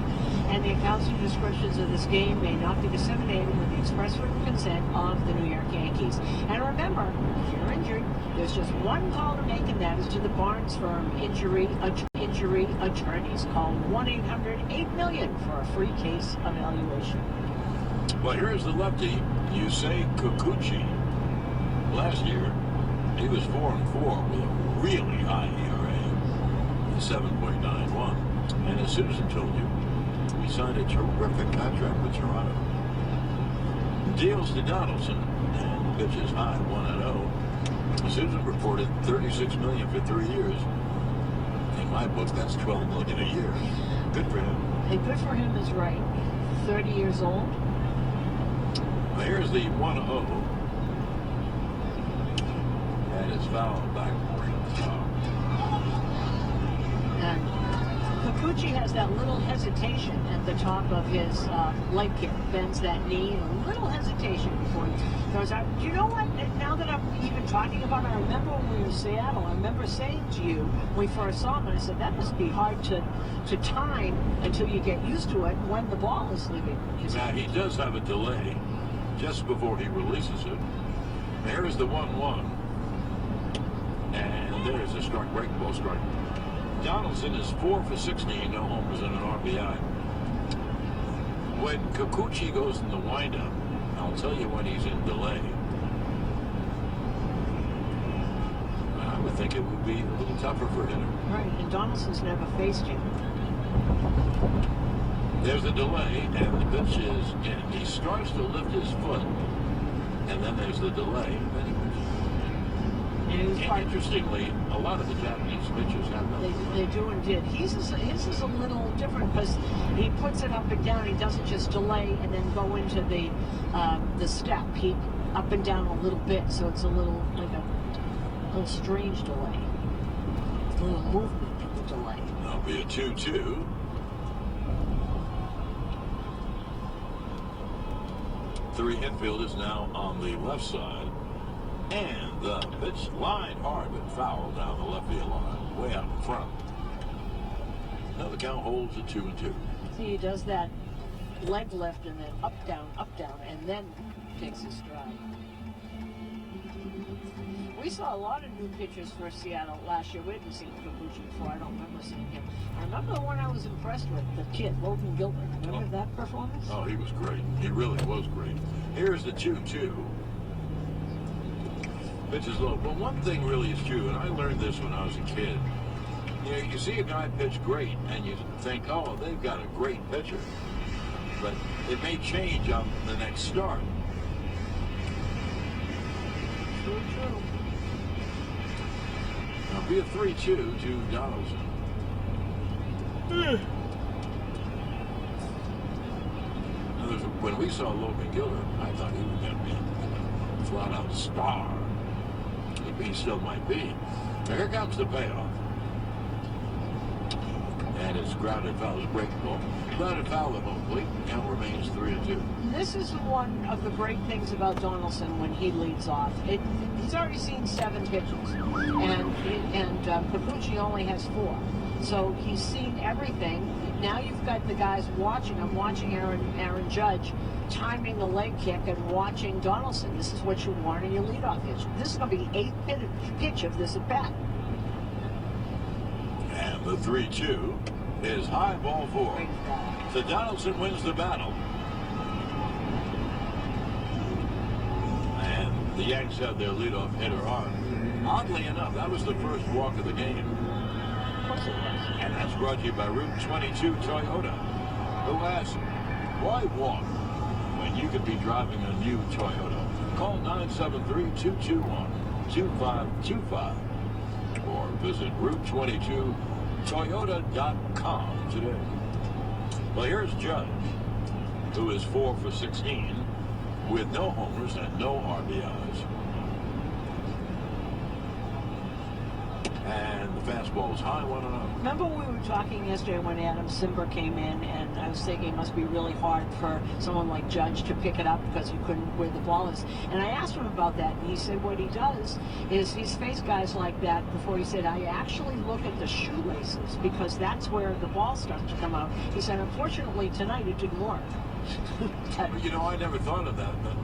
and the accounts and descriptions of this game may not be disseminated with the express written consent of the New York Yankees. And remember, if you're injured, there's just one call to make, and that is to the Barnes Firm Injury Attorneys. Call 1-800-8-MILLION for a free case evaluation. Well, here's the lefty, Yusei Kikuchi. Last year, he was 4-4 with a really high ERA, 7.91. And as Susan told you, he signed a terrific contract with Toronto. Deals to Donaldson, and pitches high, 1-0. Susan reported $36 million for 3 years. In my book, that's $12 million a year. Good for him. Hey, good for him is right. 30 years old. Well, here's the 1-0. That is fouled back. And Kikuchi has that little hesitation at the top of his leg kick. Bends that knee, a little hesitation before he goes out. Do you know what? Now that I'm even talking about it, I remember when we were in Seattle, I remember saying to you when we first saw him, and I said, that must be hard to time until you get used to it when the ball is leaving his Now, hand. he does have a delay just before he releases it. There is the 1-1. And there's a strike, break ball strike. Donaldson is 4 for 16, no homers and an RBI. When Kikuchi goes in the windup, I'll tell you when he's in delay. I would think it would be a little tougher for him. Right, and Donaldson's never faced him. There's a delay, and the pitch is in. He starts to lift his foot, and then there's the delay. And interestingly, a lot of the Japanese pitchers have that. They do and did. His is a little different because he puts it up and down. He doesn't just delay and then go into the step. He up and down a little bit, so it's a little like a little strange delay. A little movement delay. That'll be a 2-2. Three infield is now on the left side. And the pitch lined hard but foul down the left field line, way out in front. Now the count holds at 2-2. See, he does that leg lift and then up, down, and then takes his stride. We saw a lot of new pitchers for Seattle last year. We hadn't seen Kikuchi before. I don't remember seeing him. I remember the one I was impressed with, the kid, Logan Gilbert. Remember that performance? Oh, he was great. He really was great. Here's the 2-2. Pitch is low. But one thing really is true, and I learned this when I was a kid. You know, you see a guy pitch great, and you think, oh, they've got a great pitcher. But it may change on the next start. True, true. Now, be a 3-2 to Donaldson. When we saw Logan Gilbert, I thought he was going to be a flat-out star. He still might be. Now, here comes the payoff. And it's grounded foul. It's breakable. Grounded foul at home plate. Count remains 3-2. This is one of the great things about Donaldson when he leads off. He's already seen 7 pitches, and Kikuchi only has 4. So he's seen everything. Now you've got the guys watching him, watching Aaron Judge, timing the leg kick and watching Donaldson. This is what you want in your leadoff pitch. This is going to be the 8th pitch of this at bat. And the 3-2 is high ball 4. So Donaldson wins the battle. And the Yanks have their leadoff hitter on. Oddly enough, that was the first walk of the game. And that's brought to you by Route 22 Toyota, who asks, why walk when you could be driving a new Toyota? Call 973-221-2525 or visit Route22Toyota.com today. Well, here's Judge, who is 4 for 16 with no homers and no RBIs. And the fastball is high, 1-0. Remember we were talking yesterday when Adam Simber came in, and I was thinking it must be really hard for someone like Judge to pick it up because you couldn't where the ball is. And I asked him about that, and he said what he does is he's faced guys like that before. He said, I actually look at the shoelaces because that's where the ball starts to come out. He said, unfortunately, tonight it didn't work. You know, I never thought of that, but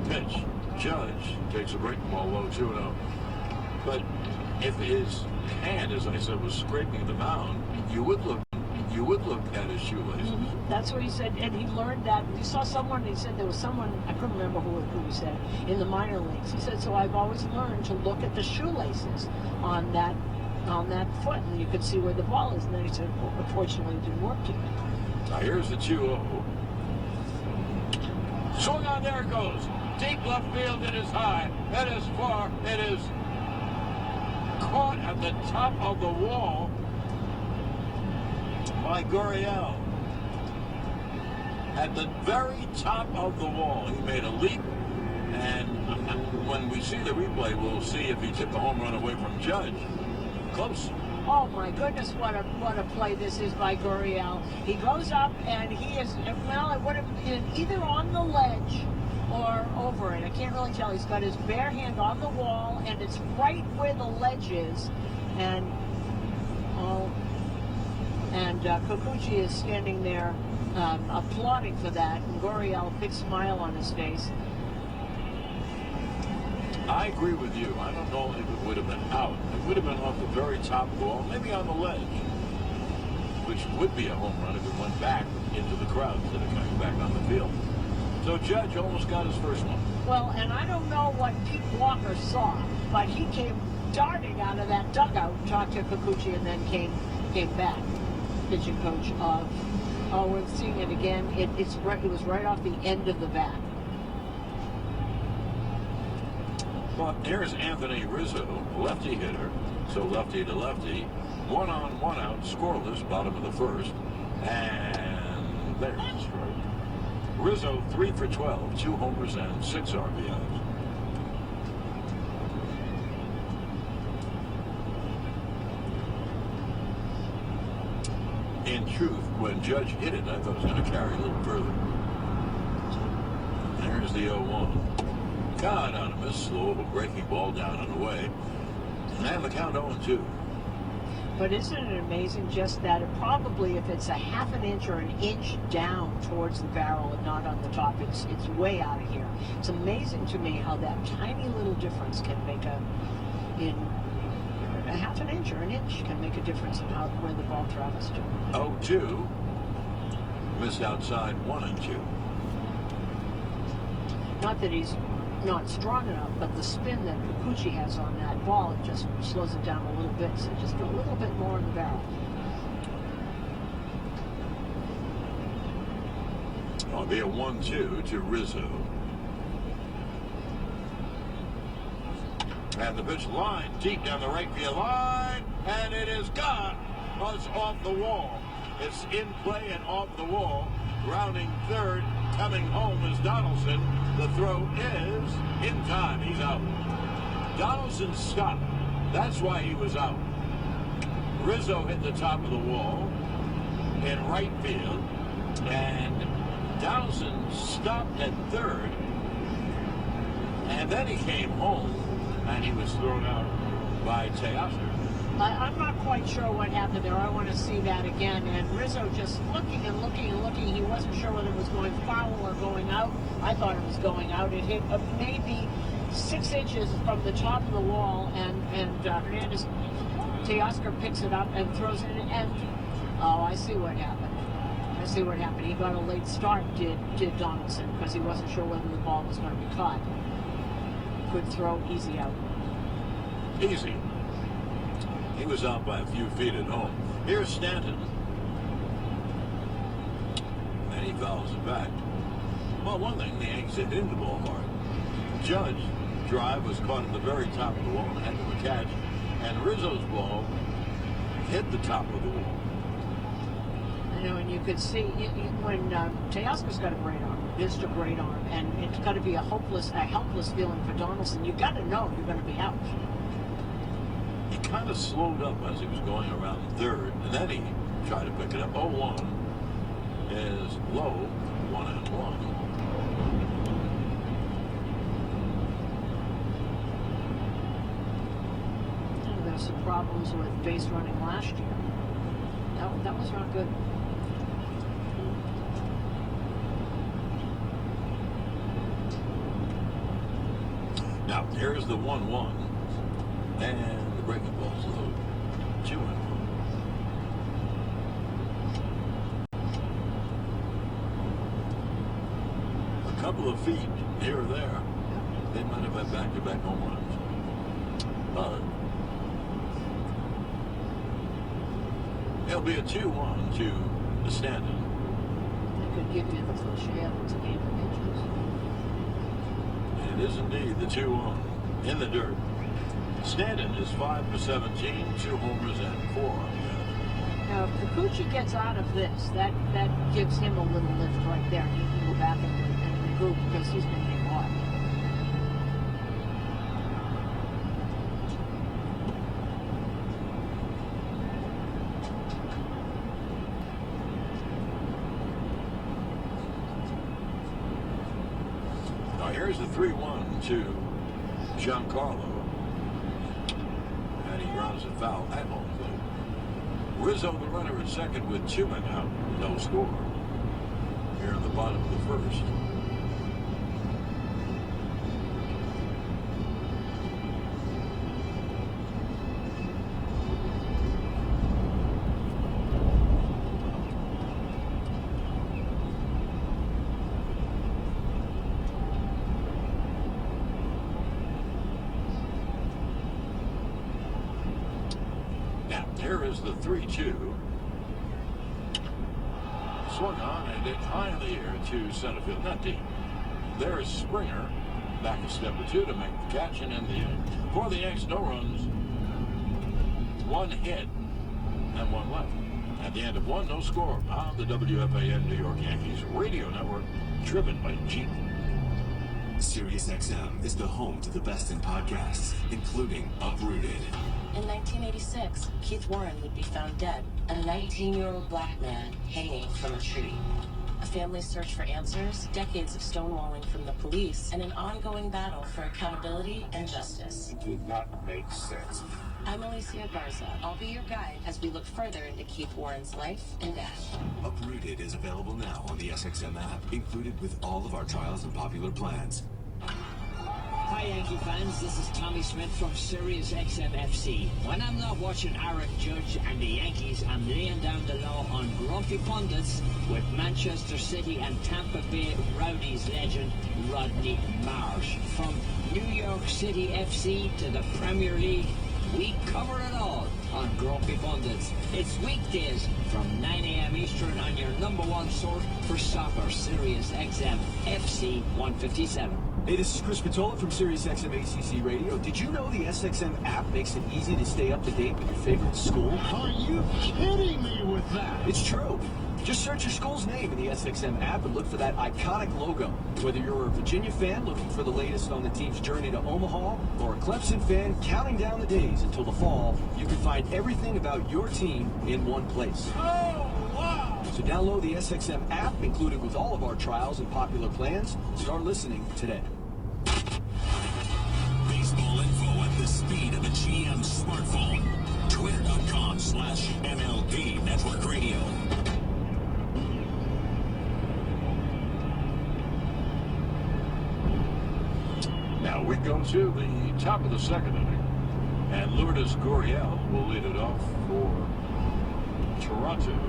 pitch. Judge takes a breaking ball low, 2-0. But if his hand, as I said, was scraping the mound, you would look at his shoelaces. That's what he said, and he learned that. He saw someone, he said there was someone, I couldn't remember who he said, in the minor leagues. He said, so I've always learned to look at the shoelaces on that foot, and you could see where the ball is. And then he said, well, unfortunately, it didn't work tonight. Now here's the 2-0. Swung on, there it goes. Deep left field, it is high. It is far, it is caught at the top of the wall by Gurriel. At the very top of the wall, he made a leap, and when we see the replay, we'll see if he took a home run away from Judge. Close. Oh my goodness, what a play this is by Gurriel. He goes up and he is, well, it would have been either on the ledge or over it. I can't really tell. He's got his bare hand on the wall, and it's right where the ledge is. And Kikuchi is standing there applauding for that. And Gurriel, a big smile on his face. I agree with you. I don't know if it would have been out. It would have been off the very top wall, maybe on the ledge, which would be a home run if it went back into the crowd instead of coming back on the field. So Judge almost got his first one. Well, and I don't know what Pete Walker saw, but he came darting out of that dugout, talked to Kikuchi, and then came back. Pitching coach of, we're seeing it again. It was right off the end of the bat. Well, here's Anthony Rizzo, lefty hitter, so lefty to lefty. 1 on, 1 out, scoreless, bottom of the first. And there's the strike. Rizzo, 3 for 12, 2 homers and 6 RBIs. In truth, when Judge hit it, I thought it was going to carry a little further. There's the 0-1. God on a miss, slow of a breaking ball down and away. And the count 0-2. But isn't it amazing just that it probably, if it's a half an inch or an inch down towards the barrel and not on the top, it's way out of here. It's amazing to me how that tiny little difference can make in a half an inch or an inch can make a difference in where the ball travels to. 0-2. Missed outside 1-2. Not that he's not strong enough, but the spin that Kikuchi has on that ball, it just slows it down a little bit, so just a little bit more in the barrel. It'll be a 1-2 to Rizzo. And the pitch line deep down the right field line, and it is gone. It's off the wall. It's in play and off the wall. Grounding third, coming home is Donaldson. The throw is in time. He's out. Donaldson stopped. That's why he was out. Rizzo hit the top of the wall in right field, and Donaldson stopped at third, and then he came home, and he was thrown out by Teoscar. I'm not quite sure what happened there. I want to see that again. And Rizzo just looking and looking and looking. He wasn't sure whether it was going foul or going out. I thought it was going out. It hit maybe 6 inches from the top of the wall, and Hernandez, Teoscar picks it up and throws it in. And oh, I see what happened. I see what happened. He got a late start, did Donaldson, because he wasn't sure whether the ball was going to be caught. Good throw, easy out. Easy. He was out by a few feet at home. Here's Stanton. And he fouls it back. Well, one thing, the Yankees hit into the ball hard. Judge's drive was caught at the very top of the wall and had to catch. And Rizzo's ball hit the top of the wall. You know, and you could see when Teoscar's got a great arm, just a great arm, and it's got to be a helpless feeling for Donaldson. You got to know you're going to be out. He kind of slowed up as he was going around third, and then he tried to pick it up. 0-1 is low, 1-1. There's some problems with base running last year. That was not good. Now, here's the 1-1, and the breaking ball's low. 2-1. A couple of feet here or there, they might have had back-to-back home runs. But it'll be a 2-1 to the Stanton. It could give you the cliche of it's a game of inches. It is indeed the 2-1 in the dirt. Stanton is 5 for 17, 2 homers and 4 RBI. Now, if Kikuchi gets out of this, that gives him a little lift right there. He can go back and regroup because he's been getting hot. Now here's the 3-1 to Giancarlo. And he grounds a foul at home plate. Rizzo, the runner at second with 2 men out, no score. Here in the bottom of the first. Here is the 3-2. Swung on and hit high in the air to center field. Not deep. There is Springer. Back a step or two to make the catch, and in the end. For the Yanks, no runs. 1 hit and 1 left. At the end of 1, no score on the WFAN New York Yankees radio network, driven by Jeep. SiriusXM is the home to the best in podcasts, including Uprooted. In 1986, Keith Warren would be found dead, a 19-year-old black man hanging from a tree. A family's search for answers, decades of stonewalling from the police, and an ongoing battle for accountability and justice. It did not make sense. I'm Alicia Garza. I'll be your guide as we look further into Keith Warren's life and death. Uprooted is available now on the SXM app, included with all of our trials and popular plans. Hi Yankee fans, this is Tommy Smith from Sirius XM FC. When I'm not watching Aaron Judge and the Yankees, I'm laying down the law on grumpy pundits with Manchester City and Tampa Bay Rowdies legend Rodney Marsh. From New York City FC to the Premier League, we cover it all on Grumpy Pundits. It's weekdays from 9 a.m. Eastern on your #1 source for soccer, Sirius XM FC 157. Hey, this is Chris Patola from SiriusXM ACC Radio. Did you know the SXM app makes it easy to stay up to date with your favorite school? Are you kidding me with that? It's true. Just search your school's name in the SXM app and look for that iconic logo. Whether you're a Virginia fan looking for the latest on the team's journey to Omaha, or a Clemson fan counting down the days until the fall, you can find everything about your team in one place. Oh, wow! So download the SXM app, included with all of our trials and popular plans. Start listening today. Baseball info at the speed of a GM smartphone. Twitter.com/MLB Network Radio. Now we go to the top of the second inning, and Lourdes Gurriel will lead it off for Toronto.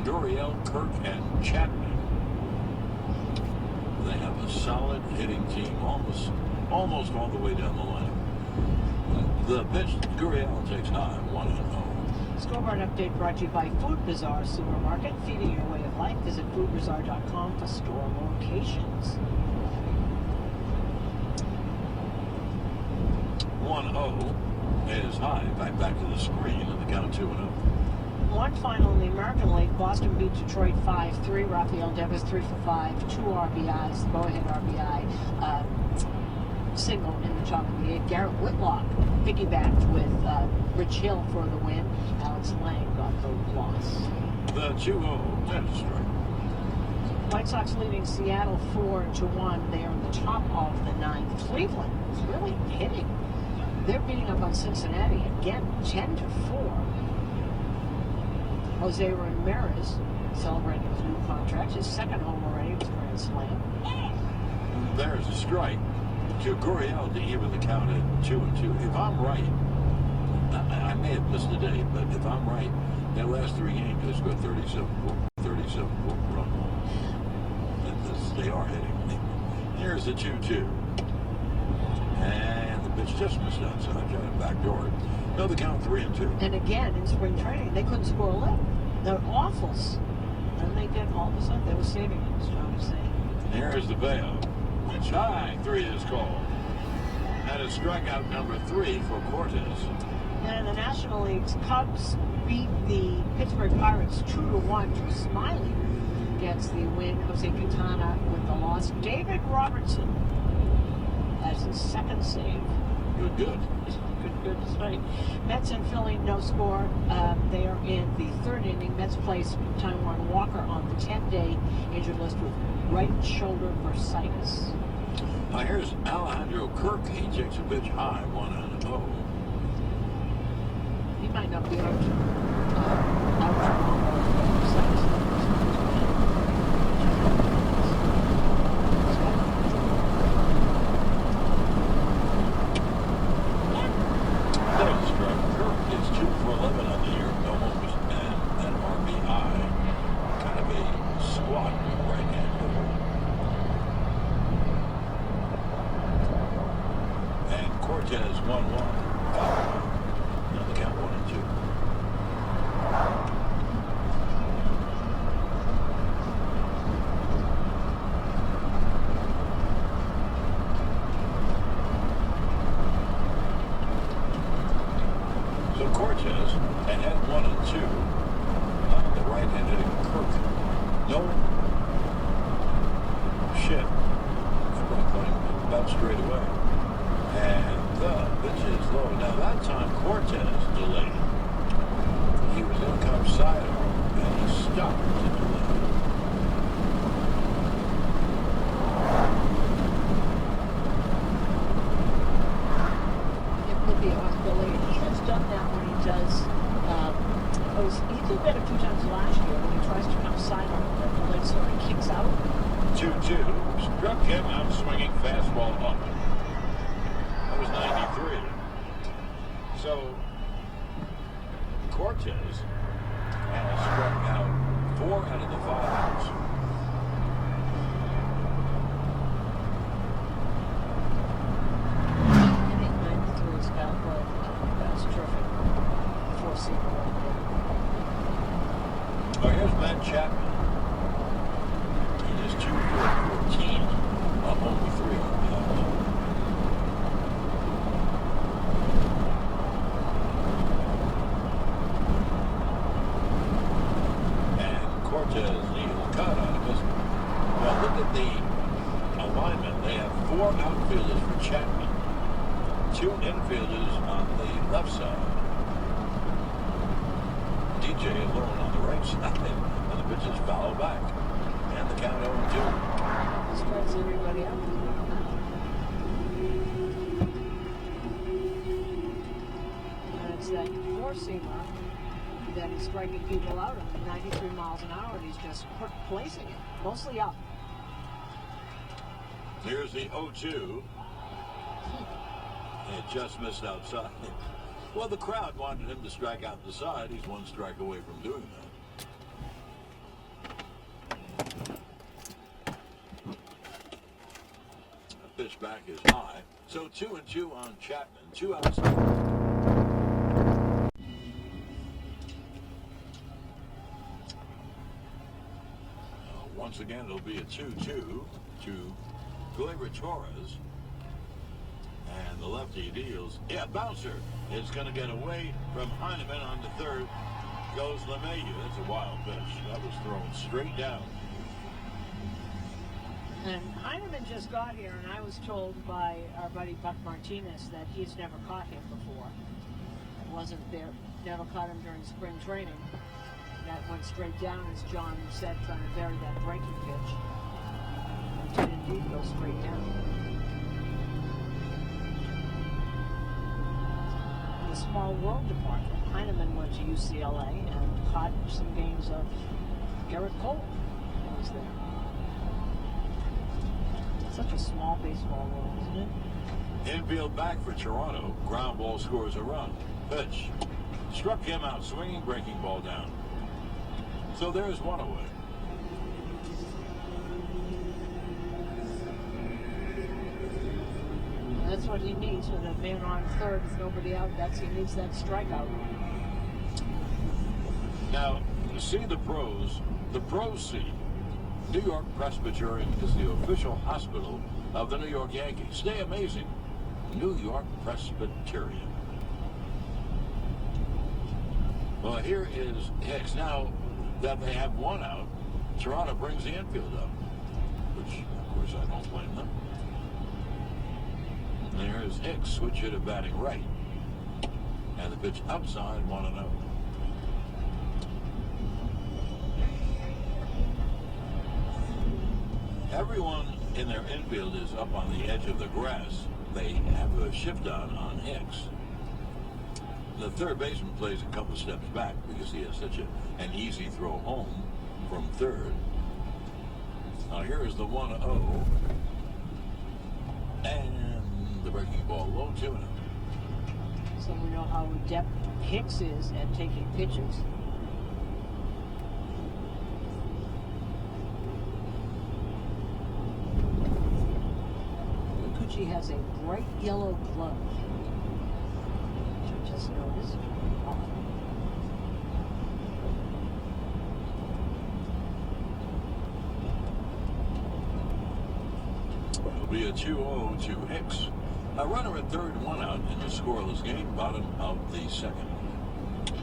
Gurriel, Kirk, and Chapman. They have a solid hitting team, almost all the way down the line. The pitch, Gurriel takes high, 1-0. Scoreboard update brought to you by Food Bazaar Supermarket, feeding your way of life. Visit foodbazaar.com for store locations. 1-0 is high. Back to the screen, and the count 2-0. One final in the American League. Boston beat Detroit 5-3. Rafael Devers 3 for 5, 2 RBIs, go-ahead RBI single in the top of the 8th. Garrett Whitlock piggybacked with Rich Hill for the win. Alex Lang got the loss. The 2-0, that is strike. White Sox leading Seattle 4-1. They are in the top of the 9th. Cleveland is really hitting. They're beating up on Cincinnati again, 10-4. Jose Ramirez celebrating his new contract, his second home already with Grand Slam. There's a strike to Gurriel to even the count at 2-2. If I'm right, I may have missed a day, but if I'm right, their last 3 games they scored 37 run. They are hitting. Here's the 2-2. And the pitch just missed outside, got it backdoor. No, the count 3-2. And again, in spring training, they couldn't score a lick. They're awful. And they did all of a sudden. They were saving it, as John was saying. Here's the payout. Strike 3 is called. And a strikeout number 3 for Cortez. And in the National League's Cubs beat the Pittsburgh Pirates 2-1. Smiley gets the win. Jose Quintana with the loss. David Robertson has his second save. Good. Good tonight. Mets and Philly, no score. They are in the 3rd inning. Mets place Taijuan Walker on the 10-day injured list with right shoulder bursitis. Now here's Alejandro Kirk. He takes a pitch high, 1-0. He might not be out for bursitis. Cortez 1-1. Now the count 1-2. So Cortez had 1-2. The right-hand hitting Kirk. No shit. About straight away. And the pitch is low. Now that time Cortez delayed. He was going to come side arm, and start to delay. It would be a possibility. He has done that when he does. He did that a few times last year when he tries to come silent, the leg sort of kicks out. 2-2. Struck him out swinging fastball up. That was 93. So Cortez has struck out 4 out of the 5 outs. Inning 93 is about what? That's terrific. 4-seamer. Oh, here's Matt Chapman. He is 2 for 14. Up only 3 RBIs. And Cortez needed cut out of this. Well, look at the alignment. They have 4 outfielders for Chapman, 2 infielders on the left side. DJ alone on the right side, and the pitches foul back. And the count 0-2. Strikes everybody out. And it's that 4-seamer that is striking people out at 93 miles an hour, and he's just placing it, mostly up. Here's the 0-2. It just missed outside. Well, the crowd wanted him to strike out the side. He's 1 strike away from doing that. The pitch back is high. So 2-2 on Chapman. 2 outside. Once again, it'll be a 2-2 to Gleyber Torres. And the lefty deals. Yeah, bouncer is going to get away from Heineman on the third. Goes LeMahieu. That's a wild pitch. That was thrown straight down. And Heineman just got here, and I was told by our buddy Buck Martinez that he's never caught him before. It wasn't there. Never caught him during spring training. That went straight down, as John said, trying to bury that breaking pitch. It did indeed go straight down. The small world department. Heineman went to UCLA and caught some games of Garrett Cole. He was there. Such a small baseball world, isn't it? Infield back for Toronto. Ground ball scores a run. Pitch. Struck him out swinging, breaking ball down. So there's 1 away. That's what he needs with a man on third with nobody out. He needs that strikeout. Now, see the pros. The pros see. New York Presbyterian is the official hospital of the New York Yankees. Stay amazing. New York Presbyterian. Well, here is Hicks. Now that they have 1 out, Toronto brings the infield up, which, of course, I don't blame them. There's Hicks, switch hitter batting right. And the pitch outside, 1-0. Everyone in their infield is up on the edge of the grass. They have a shift on Hicks. The third baseman plays a couple steps back because he has such an easy throw home from third. Now here is the 1-0. And the breaking ball low 2-0. So we know how adept Hicks is at taking pitches. Kikuchi has a bright yellow glove, which I just noticed. It'll be a 2-0 to Hicks. A runner at third, 1 out in the scoreless game, bottom of the second.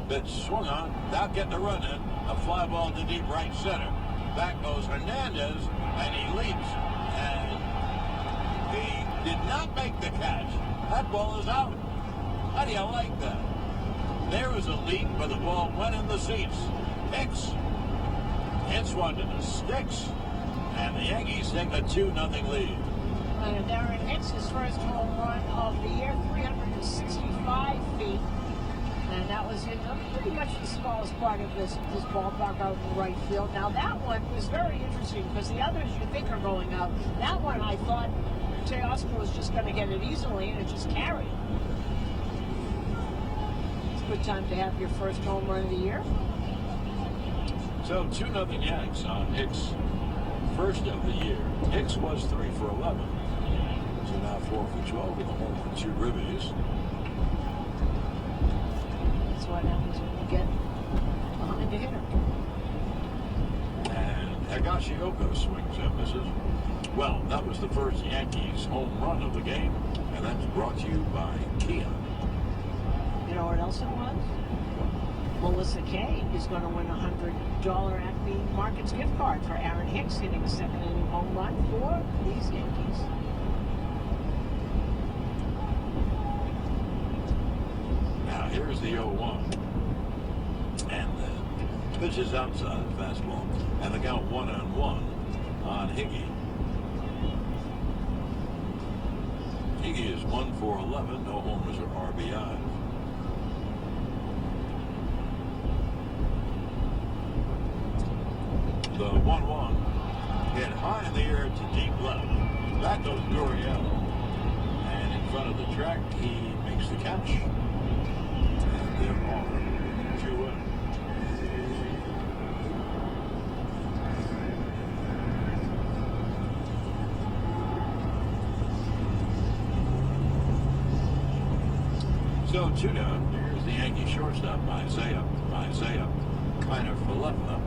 Pitch swung on, without getting a run in. A fly ball to deep right center. Back goes Hernandez, and he leaps. And he did not make the catch. That ball is out. How do you like that? There was a leap, but the ball went in the seats. Hicks hits one to the sticks, and the Yankees take a 2-0 lead. And Aaron Hicks, his first home run of the year, 365 feet. And that was in pretty much the smallest part of this ballpark out in right field. Now that one was very interesting because the others you think are going out. That one I thought Teoscar was just going to get it easily and it just carried. It's a good time to have your first home run of the year. So 2-0 Yanks on Hicks' first of the year. Hicks was 3 for 11. So now 4 for 12 with a home run, 2 ribbies. That's what happens when you get behind a hitter. And Higashioka swings and misses. Well, that was the first Yankees home run of the game, and that's brought to you by Kia. You know what else it was? Melissa Kay is going to win a $100 Acme Markets gift card for Aaron Hicks hitting a second inning home run for these Yankees. Now here's the 0-1. And the pitch is outside the fastball. And the count 1-1 on Higgy. Higgy is 1 for 11, no homers or RBIs. The 1-1 hit high in the air to deep left. That goes Gurriel. And in front of the track, he makes the catch. And they're on 2-1. So 2-0. Here's the Yankee shortstop, Isaiah kind of for left up.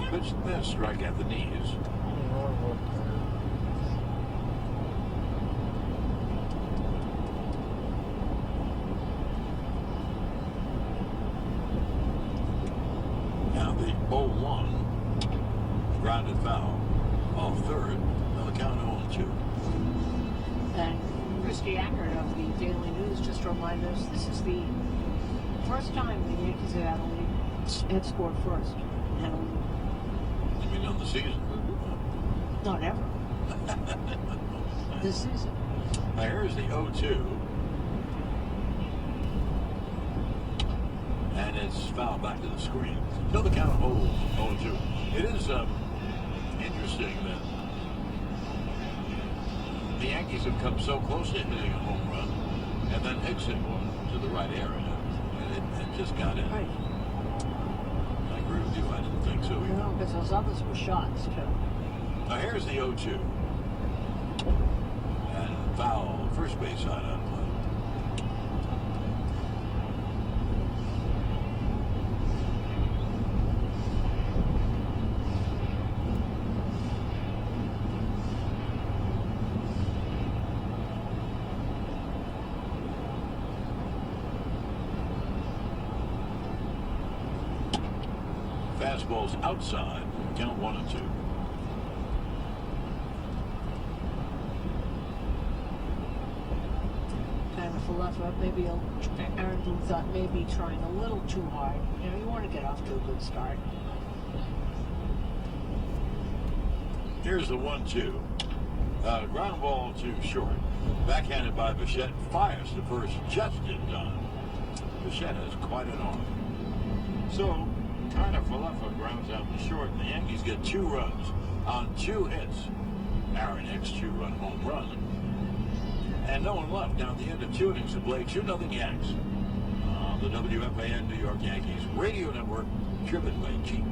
Pitch this, strike at the knees. Now the 0-1 grounded foul off third. Now the count 0-2. And Christy Ackert of the Daily News just reminded us this is the first time the Yankees had scored first. You mean on the season? Not ever. This season. Now here's the 0-2. And it's fouled back to the screen. Till the count holds 0-2. It is interesting that the Yankees have come so close to hitting a home run, and then Hicks hit one to the right area, and it just got in. Right. I agree with you. I didn't think so either. No, because those others were shots, too. Now here's the 0-2. And foul, first base side on play. Fastballs outside, count 1-2. Kind of a left up. Maybe Aaron Boone thought maybe trying a little too hard. You know, you want to get off to a good start. Here's the 1-2. Ground ball to short. Backhanded by Bichette. Fires to first. Just in time. Bichette has quite an arm. So, kind of Falefa grounds out to short, and the Yankees get 2 runs on 2 hits. Aaron Hicks 2-run home run. And no one left. Now at the end of 2 innings of play, 2-0 Yanks. On the WFAN New York Yankees radio network, driven by G.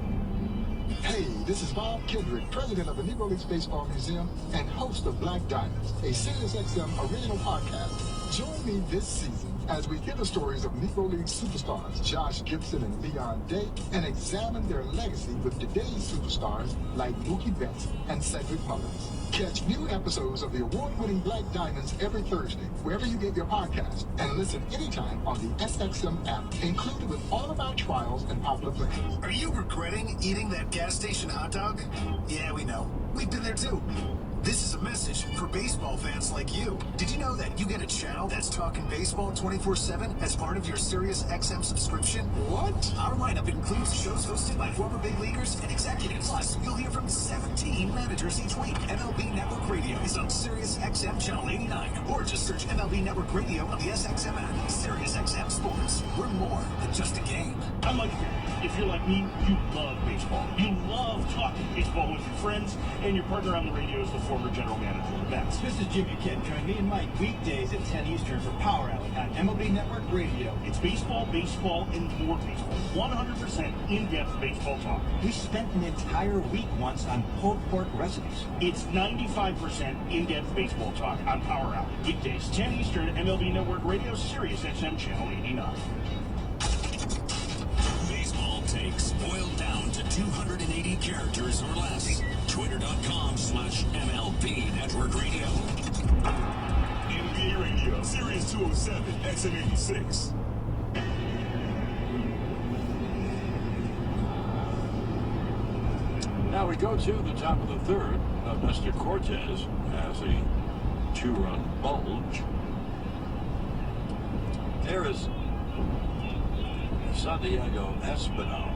Hey, this is Bob Kendrick, president of the Negro Leagues Baseball Museum and host of Black Diamonds, a SiriusXM original podcast. Join me this season as we hear the stories of Negro League superstars Josh Gibson and Leon Day and examine their legacy with today's superstars like Mookie Betts and Cedric Mullins. Catch new episodes of the award-winning Black Diamonds every Thursday, wherever you get your podcast, and listen anytime on the SXM app, included with all of our trials and popular places. Are you regretting eating that gas station hot dog? Yeah, we know. We've been there too. This is a message for baseball fans like you. Did you know that you get a channel that's talking baseball 24/7 as part of your Sirius XM subscription? What? Our lineup includes shows hosted by former big leaguers and executives. Plus, you'll hear from 17 managers each week. MLB Network Radio is on Sirius XM Channel 89. Or just search MLB Network Radio on the SXM app. Sirius XM Sports. We're more than just a game. I'm like, if you're like me, you love baseball. You love talking baseball with your friends, and your partner on the radio is the former general manager of the Mets. This is Jimmy Kent. Join me and Mike weekdays at 10 Eastern for Power Alley on MLB Network Radio. It's baseball, and more baseball. 100% in-depth baseball talk. We spent an entire week once on pulled pork recipes. It's 95% in-depth baseball talk on Power Alley. Weekdays, 10 Eastern, MLB Network Radio, Sirius XM Channel 89. Baseball takes boiled down to 280 characters or less. Twitter.com/MLB Network Radio. NBA Radio, Sirius 207, XM 86. Now we go to the top of the third. Mr. Cortez has a 2-run bulge. There is San Diego Espinal,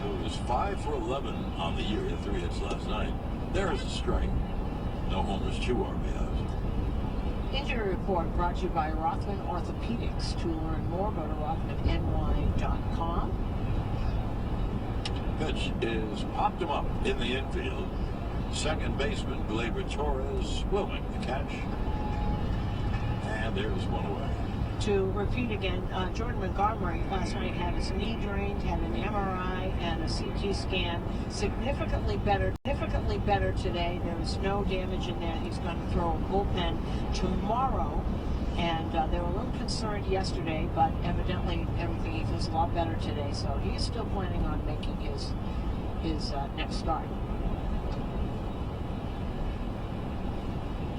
who is 5 for 11 on the year. He had 3 hits last night. There is a strike. No homers, 2 RBIs. Injury report brought to you by Rothman Orthopedics. To learn more, go to rothmanny.com. Pitch is popped him up in the infield. Second baseman Gleyber Torres will make the catch. And there's one away. To repeat again, Jordan Montgomery last night had his knee drained, had an MRI and a CT scan. Significantly better today. There is no damage in there. He's going to throw a bullpen tomorrow. And they were a little concerned yesterday, but evidently everything, he feels a lot better today. So he's still planning on making his next start.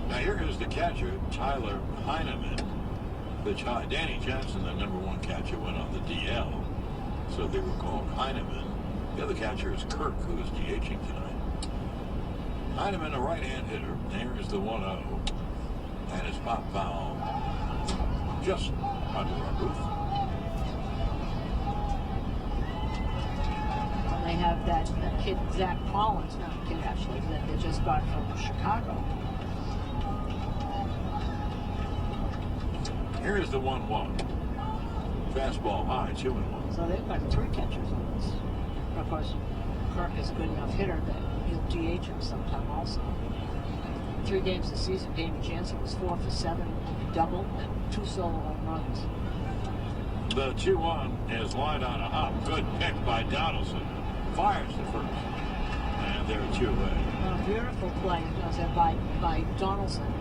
Now here is the catcher, Tyler Heineman. Pitch high. Danny Johnson, the #1 catcher, went on the DL, so they were called Heineman. The other catcher is Kirk, who is DHing tonight. Heineman, a right-hand hitter. There is the 1-0, and his pop foul just under our booth. And they have that kid, Zach Collins, not a kid actually, that they just got from Chicago. Here is the 1-1. Fastball high, 2-1. So they've got 3 catchers on this. Of course, Kirk is a good enough hitter that he'll DH him sometime also. 3 games this season, Davey Jansen was 4 for 7, double, and 2 solo home runs. The 2-1 is lined on a hop. Good pick by Donaldson. Fires the first. And they're 2 away. Beautiful play by Donaldson.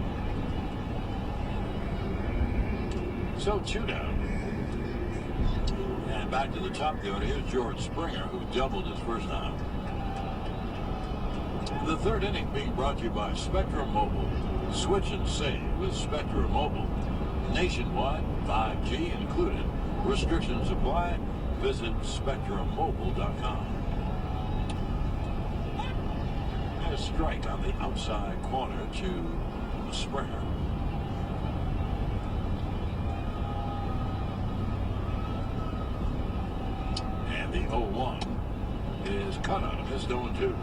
So 2 down. And back to the top of the order. Here's George Springer, who doubled his first time. The third inning being brought to you by Spectrum Mobile. Switch and save with Spectrum Mobile. Nationwide, 5G included. Restrictions apply. Visit SpectrumMobile.com. And a strike on the outside corner to Springer. The 0-1 is cut on him. It's 0-2.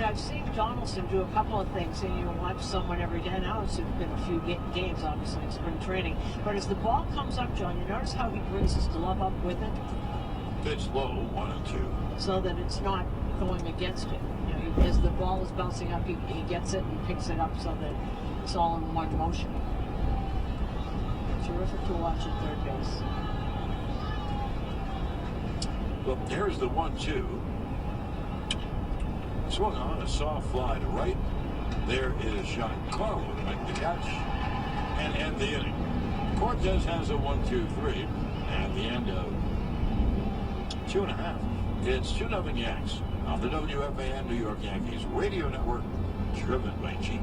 I've seen Donaldson do a couple of things, and you watch someone every day. Now it's been a few games, obviously, in spring training. But as the ball comes up, John, you notice how he brings his glove up with it? Pitch low, 1-2. So that it's not going against it. You know, as the ball is bouncing up, he gets it and picks it up so that it's all in one motion. Terrific to watch at third base. Well, here's the 1-2. Swung on a soft fly to right. There is Giancarlo to make the catch and end the inning. Cortez has a 1-2-3 at the end of 2.5. It's 2-0 Yanks on the WFAN New York Yankees radio network, driven by Jeep.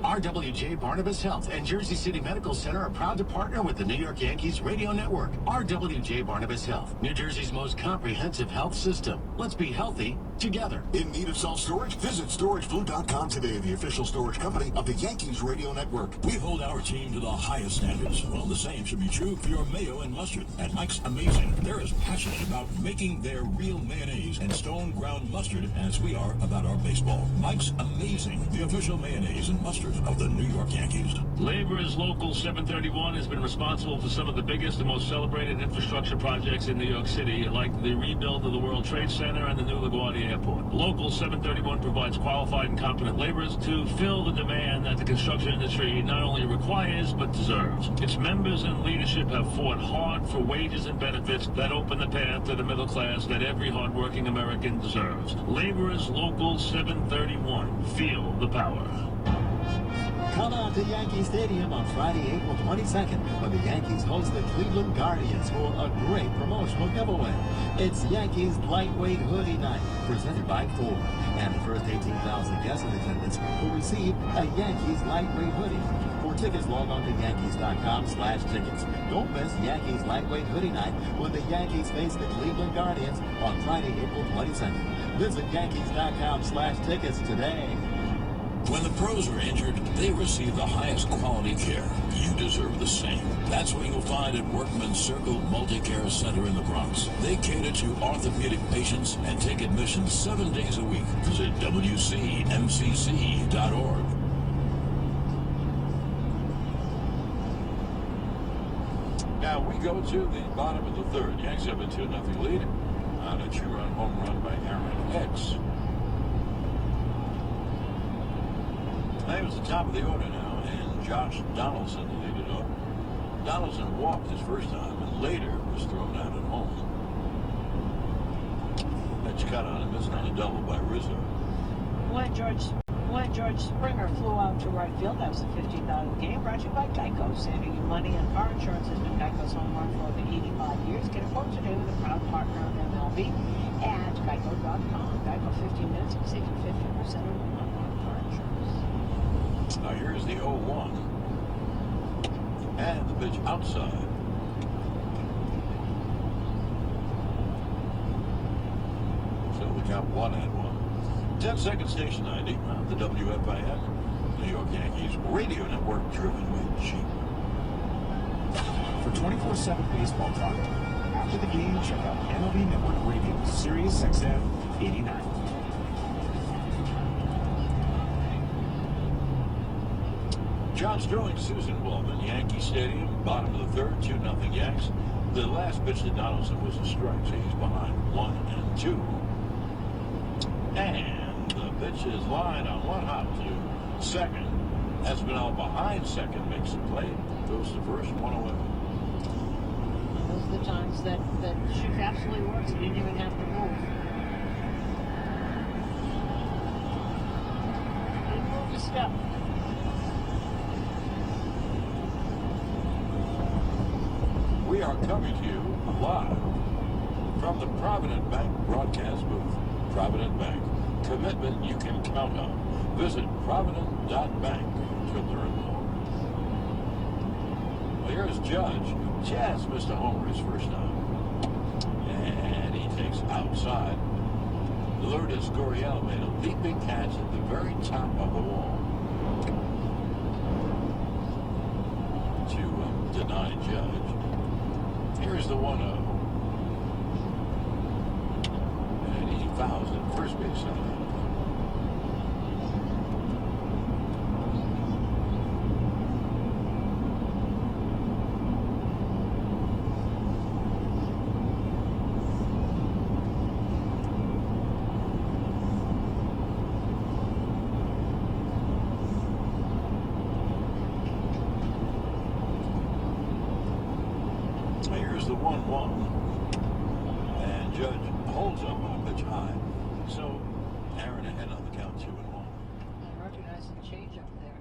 RWJ Barnabas Health and Jersey City Medical Center are proud to partner with the New York Yankees Radio Network. RWJ Barnabas Health, New Jersey's most comprehensive health system. Let's be healthy together. In need of self-storage? Visit StorageBlue.com today, the official storage company of the Yankees Radio Network. We hold our team to the highest standards. Well, the same should be true for your mayo and mustard. At Mike's Amazing, they're as passionate about making their real mayonnaise and stone ground mustard as we are about our baseball. Mike's Amazing, the official mayonnaise and mustard of the New York Yankees. Laborers Local 731 has been responsible for some of the biggest and most celebrated infrastructure projects in New York City, like the rebuild of the World Trade Center and the new LaGuardia Airport. Local 731 provides qualified and competent laborers to fill the demand that the construction industry not only requires but deserves. Its members and leadership have fought hard for wages and benefits that open the path to the middle class that every hardworking American deserves. Laborers Local 731. Feel the power. Come out to Yankee Stadium on Friday, April 22nd, when the Yankees host the Cleveland Guardians for a great promotional giveaway. It's Yankees Lightweight Hoodie Night, presented by Ford. And the first 18,000 guests in attendance will receive a Yankees Lightweight Hoodie. For tickets, log on to Yankees.com/tickets. Don't miss Yankees Lightweight Hoodie Night when the Yankees face the Cleveland Guardians on Friday, April 22nd. Visit Yankees.com/tickets today. When the pros are injured, they receive the highest quality care. You deserve the same. That's what you'll find at Workman's Circle Multi-Care Center in the Bronx. They cater to orthopedic patients and take admissions 7 days a week. Visit WCMCC.org. Now we go to the bottom of the third. Yanks have a 2-0 lead on a 2-run home run by Aaron Hicks. That was the top of the order now, and Josh Donaldson lead it up. Donaldson walked his first time and later was thrown out at home. That's cut on and missed on a double by Rizzo. When George Springer flew out to right field, that was the 15th game, brought to you by Geico. Saving you money on car insurance has been Geico's home run for over 85 years. Get a quote today with a proud partner of MLB at Geico.com. Geico 15 minutes can save you 50% on car insurance. Now here's the 0-1. And the pitch outside. So the count 1-1. 10-second station ID on the WFIN, New York Yankees Radio Network, driven with Jeep. For 24/7 baseball talk, after the game, check out MLB Network Radio, Sirius XM 89. John Sterling, Susan Wallman, Yankee Stadium, bottom of the third, 2-0 Yanks. The last pitch to Donaldson was a strike, so he's behind 1-2. And the pitch is lined on one hop to second. Espinal behind second makes the play, goes to first, 1 away. Those are the times that shift absolutely works. You didn't even have to move. Didn't move a step. We are coming to you live from the Provident Bank broadcast booth. Provident Bank. Commitment you can count on. Visit Provident.bank to learn more. Well, here's Judge. Jazz missed a homer his first time. And he takes outside. Lourdes Gurriel made a leaping catch at the very top of the wall to deny Judge. Here's the 1-0. And he fouls at first base side. Here's the 1-1. And Judge holds up on a pitch high. So Aaron ahead on the count, 2-1. I recognize the change up there.